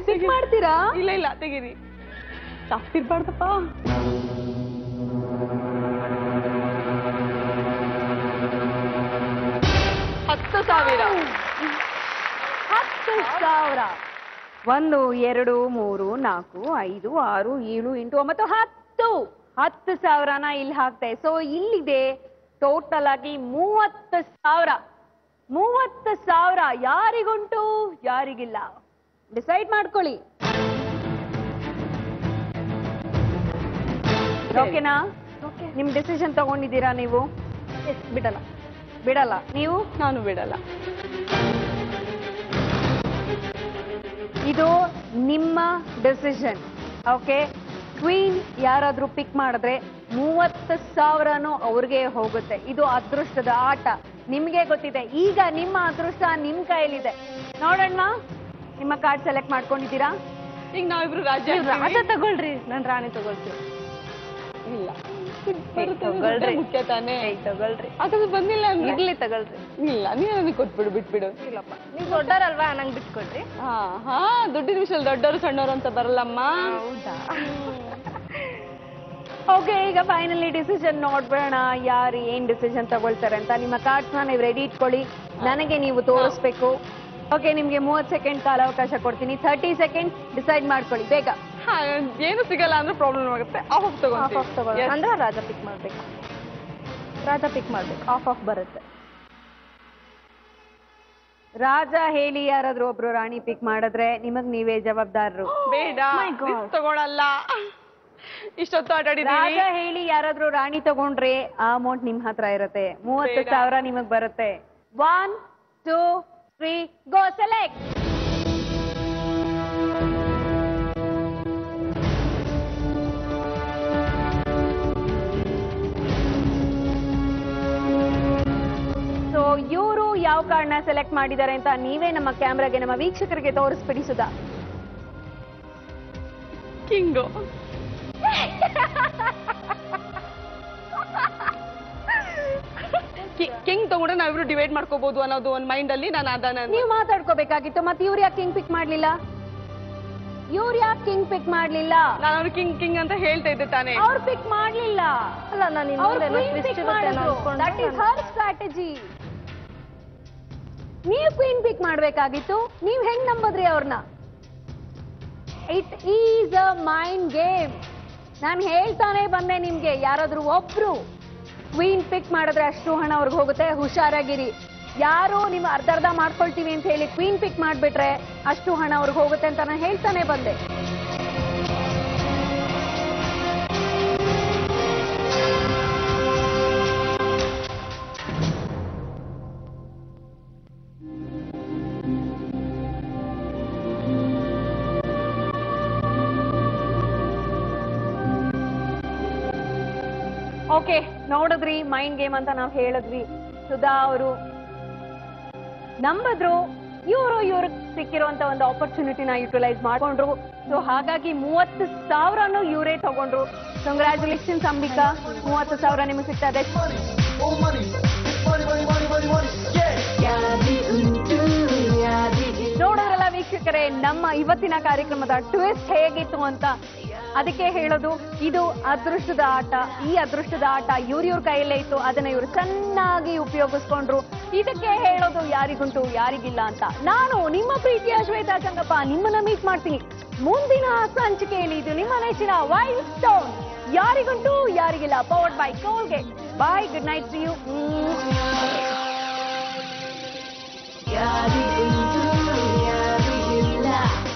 ಚೆಕ್ ಮಾಡ್ತೀರಾ? ಇಲ್ಲ ಇಲ್ಲ ತೆಗೀರಿ. ತಪ್ಪಿರ್ಬಾರ್ದಪ್ಪ. 10,000. 10,000. 1 2 3 4 5 6 7 8 9 10 10,000ನ ಇಲ್ಲಿ ಹಾಕ್ತೆ. ಸೊ ಇಲ್ಲಿದೆ ಟೋಟಲ್ ಆಗಿ 30,000. 30,000 ಯಾರಿಗುಂಟು ಯಾರಿಗಿಲ್ಲ ಡಿಸೈಡ್ ಮಾಡ್ಕೊಳ್ಳಿ. ಓಕೆನಾ? ನಿಮ್ ಡಿಸಿಷನ್ ತಗೊಂಡಿದ್ದೀರಾ ನೀವು? ಬಿಡಲ್ಲ. ಬಿಡಲ್ಲ ನೀವು? ನಾನು ಬಿಡಲ್ಲ. ಇದು ನಿಮ್ಮ ಡಿಸಿಷನ್. ಓಕೆ, ಕ್ವೀನ್ ಯಾರಾದ್ರೂ ಪಿಕ್ ಮಾಡಿದ್ರೆ 30,000ನೂ ಅವ್ರಿಗೆ ಹೋಗುತ್ತೆ. ಇದು ಅದೃಷ್ಟದ ಆಟ, ನಿಮ್ಗೆ ಗೊತ್ತಿದೆ. ಈಗ ನಿಮ್ಮ ಅದೃಷ್ಟ ನಿಮ್ ಕೈಯಲ್ಲಿದೆ. ನೋಡೋಣ, ನಿಮ್ಮ ಕಾರ್ಡ್ ಸೆಲೆಕ್ಟ್ ಮಾಡ್ಕೊಂಡಿದ್ದೀರಾ? ಈಗ ನಾವಿಬ್ರು ರಾಜ ತಗೊಳ್ರಿ, ನಾನು ರಾಣಿ ತಗೊಳ್ತೀನಿ. ಇಲ್ಲ ತಗೊಳ್ರಿ. ಮುಖ್ಯ ತಾನೇ. ತಗೊಳ್ರಿ. ಅದು ಬಂದಿಲ್ಲ ಇರ್ಲಿ ತಗೊಳ್ರಿ. ಇಲ್ಲ ನೀನು ನನಗೆ ಕೊಟ್ಬಿಡು, ಬಿಟ್ಬಿಡು. ಇಲ್ಲಪ್ಪ, ನೀವು ದೊಡ್ಡರಲ್ವಾ, ನಂಗೆ ಬಿಟ್ಕೊಡ್ರಿ. ಹಾ ದುಡ್ಡಿನ ವಿಷಯದಲ್ಲಿ ದೊಡ್ಡವರು ಸಣ್ಣವರು ಅಂತ ಬರಲ್ಲಮ್ಮ. ಹೌದಾ? ಓಕೆ, ಈಗ ಫೈನಲಿ ಡಿಸಿಷನ್ ನೋಡ್ಬೇಡ ಯಾರು ಏನ್ ಡಿಸಿಷನ್ ತಗೊಳ್ತಾರೆ ಅಂತ. ನಿಮ್ಮ ಕಾರ್ಡ್ಸ್ ನೀವು ರೆಡಿ ಇಟ್ಕೊಳ್ಳಿ, ನನಗೆ ನೀವು ತೋರಿಸ್ಬೇಕು. ಓಕೆ, ನಿಮ್ಗೆ 30 ಸೆಕೆಂಡ್ ಕಾಲಾವಕಾಶ ಕೊಡ್ತೀನಿ. 30 ಸೆಕೆಂಡ್ ಡಿಸೈಡ್ ಮಾಡ್ಕೊಳ್ಳಿ ಬೇಗ. ಏನು ಸಿಗಲ್ಲ ಅಂದ್ರೆ ಪ್ರಾಬ್ಲಮ್ ಆಗುತ್ತೆ. ಆಫ್ ತಗೊಳ್ಳಿ ಅಂದ್ರೆ ರಾಜ ಪಿಕ್ ಮಾಡ್ಬೇಕು. ರಾಜ ಪಿಕ್ ಮಾಡ್ಬೇಕು, ಆಫ್ ಬರುತ್ತೆ. ರಾಜ ಹೇಳಿ, ಯಾರಾದ್ರೂ ಒಬ್ರು ರಾಣಿ ಪಿಕ್ ಮಾಡಿದ್ರೆ ನಿಮಗ್ ನೀವೇ ಜವಾಬ್ದಾರರು. ಬೇಡ, ತಗೊಳಲ್ಲ. ಇಷ್ಟೊತ್ತು ಆಟಾಡಿದೀನಿ. ರಾಜ ಹೇಳಿ ಯಾರಾದ್ರೂ ರಾಣಿ ತಗೊಂಡ್ರೆ ಆ ಅಮೌಂಟ್ ನಿಮ್ ಹತ್ರ ಇರುತ್ತೆ. 30,000 ನಿಮಗ್ ಬರುತ್ತೆ. 1 2 3 ಗೋ, ಸೆಲೆಕ್ಟ್. ಸೊ ಇವರು ಯಾವ ಕಾರ್ಡ್ನ ಸೆಲೆಕ್ಟ್ ಮಾಡಿದ್ದಾರೆ ಅಂತ ನೀವೇ ನಮ್ಮ ಕ್ಯಾಮ್ರಾಗೆ, ನಮ್ಮ ವೀಕ್ಷಕರಿಗೆ ತೋರಿಸ್ಬಿಡಿ ಸುಧಾ. ಕಿಂಗು. ಕಿಂಗ್ ತಗೊಂಡ್ರೆ ನಾವಿಬ್ರು ಡಿವೈಡ್ ಮಾಡ್ಕೋಬಹುದು ಅನ್ನೋದು ಒಂದ್ ಮೈಂಡ್ ಅಲ್ಲಿ ನಾನು ಅದನ್ನ ನೀವು ಮಾತಾಡ್ಕೋಬೇಕಾಗಿತ್ತು. ಮತ್ತೆ ಇವ್ರು ಯಾಕೆ ಕಿಂಗ್ ಪಿಕ್ ಮಾಡ್ಲಿಲ್ಲ? ಇವ್ರು ಯಾಕೆ ಕಿಂಗ್ ಪಿಕ್ ಮಾಡ್ಲಿಲ್ಲ? ನಾನು ಅವ್ರು ಕಿಂಗ್ ಕಿಂಗ್ ಅಂತ ಹೇಳ್ತಾ ಇದ್ದೆ ತಾನೇ. ಅವ್ರು ಪಿಕ್ ಮಾಡ್ಲಿಲ್ಲ. ಅಲ್ಲ, ನಾನು ದಟ್ ಈಸ್ ಹರ್ ಸ್ಟ್ರಾಟಜಿ. ನೀವು ಕ್ವೀನ್ ಪಿಕ್ ಮಾಡ್ಬೇಕಾಗಿತ್ತು. ನೀವ್ ಹೆಂಗ್ ನಂಬದ್ರಿ ಅವ್ರನ್ನ? It is a mind game. ನಾನು ಹೇಳ್ತಾನೆ ಬಂದೆ ನಿಮ್ಗೆ, ಯಾರಾದ್ರೂ ಒಬ್ರು ಕ್ವೀನ್ ಪಿಕ್ ಮಾಡಿದ್ರೆ ಅಷ್ಟು ಹಣ ಅವ್ರಿಗೆ ಹೋಗುತ್ತೆ. ಹುಷಾರಾಗಿರಿ. ಯಾರು ನಿಮ್ಮ ಅರ್ಧ ಮಾಡ್ಕೊಳ್ತೀವಿ ಅಂತ ಹೇಳಿ ಕ್ವೀನ್ ಪಿಕ್ ಮಾಡ್ಬಿಟ್ರೆ ಅಷ್ಟು ಹಣ ಅವ್ರಿಗೆ ಹೋಗುತ್ತೆ ಅಂತ ನಾನು ಹೇಳ್ತಾನೆ ಬಂದೆ. ಓಕೆ, ನೋಡಿದ್ರಿ ಮೈಂಡ್ ಗೇಮ್ ಅಂತ ನಾವು ಹೇಳಿದ್ವಿ. ಸುಧಾ ಅವರು ನಂಬದ್ರು, ಇವ್ರಿಗೆ ಸಿಕ್ಕಿರುವಂತ ಒಂದು ಆಪರ್ಚುನಿಟಿನ ಯುಟಿಲೈಸ್ ಮಾಡ್ಕೊಂಡ್ರು. ಸೊ ಹಾಗಾಗಿ 30,000 ಇವರೇ ತಗೊಂಡ್ರು. ಕಂಗ್ರಾಚುಲೇಷನ್ಸ್ ಅಂಬಿಕಾ, 30,000 ನಿಮಗೆ ಸಿಗ್ತಾ ಇದೆ. ನೋಡಿದ್ರಲ್ಲ ವೀಕ್ಷಕರೇ, ನಮ್ಮ ಇವತ್ತಿನ ಕಾರ್ಯಕ್ರಮದ ಟ್ವಿಸ್ಟ್ ಹೇಗಿತ್ತು ಅಂತ. ಅದಕ್ಕೆ ಹೇಳೋದು, ಇದು ಅದೃಷ್ಟದ ಆಟ. ಈ ಅದೃಷ್ಟದ ಆಟ ಇವ್ರ ಕೈಯಲ್ಲೇ ಇತ್ತು, ಅದನ್ನ ಇವರು ಚೆನ್ನಾಗಿ ಉಪಯೋಗಿಸ್ಕೊಂಡ್ರು. ಇದಕ್ಕೆ ಹೇಳೋದು ಯಾರಿಗುಂಟು ಯಾರಿಗಿಲ್ಲ ಅಂತ. ನಾನು ನಿಮ್ಮ ಪ್ರೀತಿಯ ಶ್ವೇತಾ ಚಂಗಪ್ಪ ನಿಮ್ಮನ್ನ ಮೀಟ್ ಮಾಡ್ತೀನಿ ಮುಂದಿನ ಸಂಚಿಕೆಯಲ್ಲಿ. ಇದು ನಿಮ್ಮ ನೆಚ್ಚಿನ ವೈಲ್ಡ್ ಸ್ಟೋನ್, ಯಾರಿಗುಂಟು ಯಾರಿಗಿಲ್ಲ, powered by Colgate. Bye, good night to you.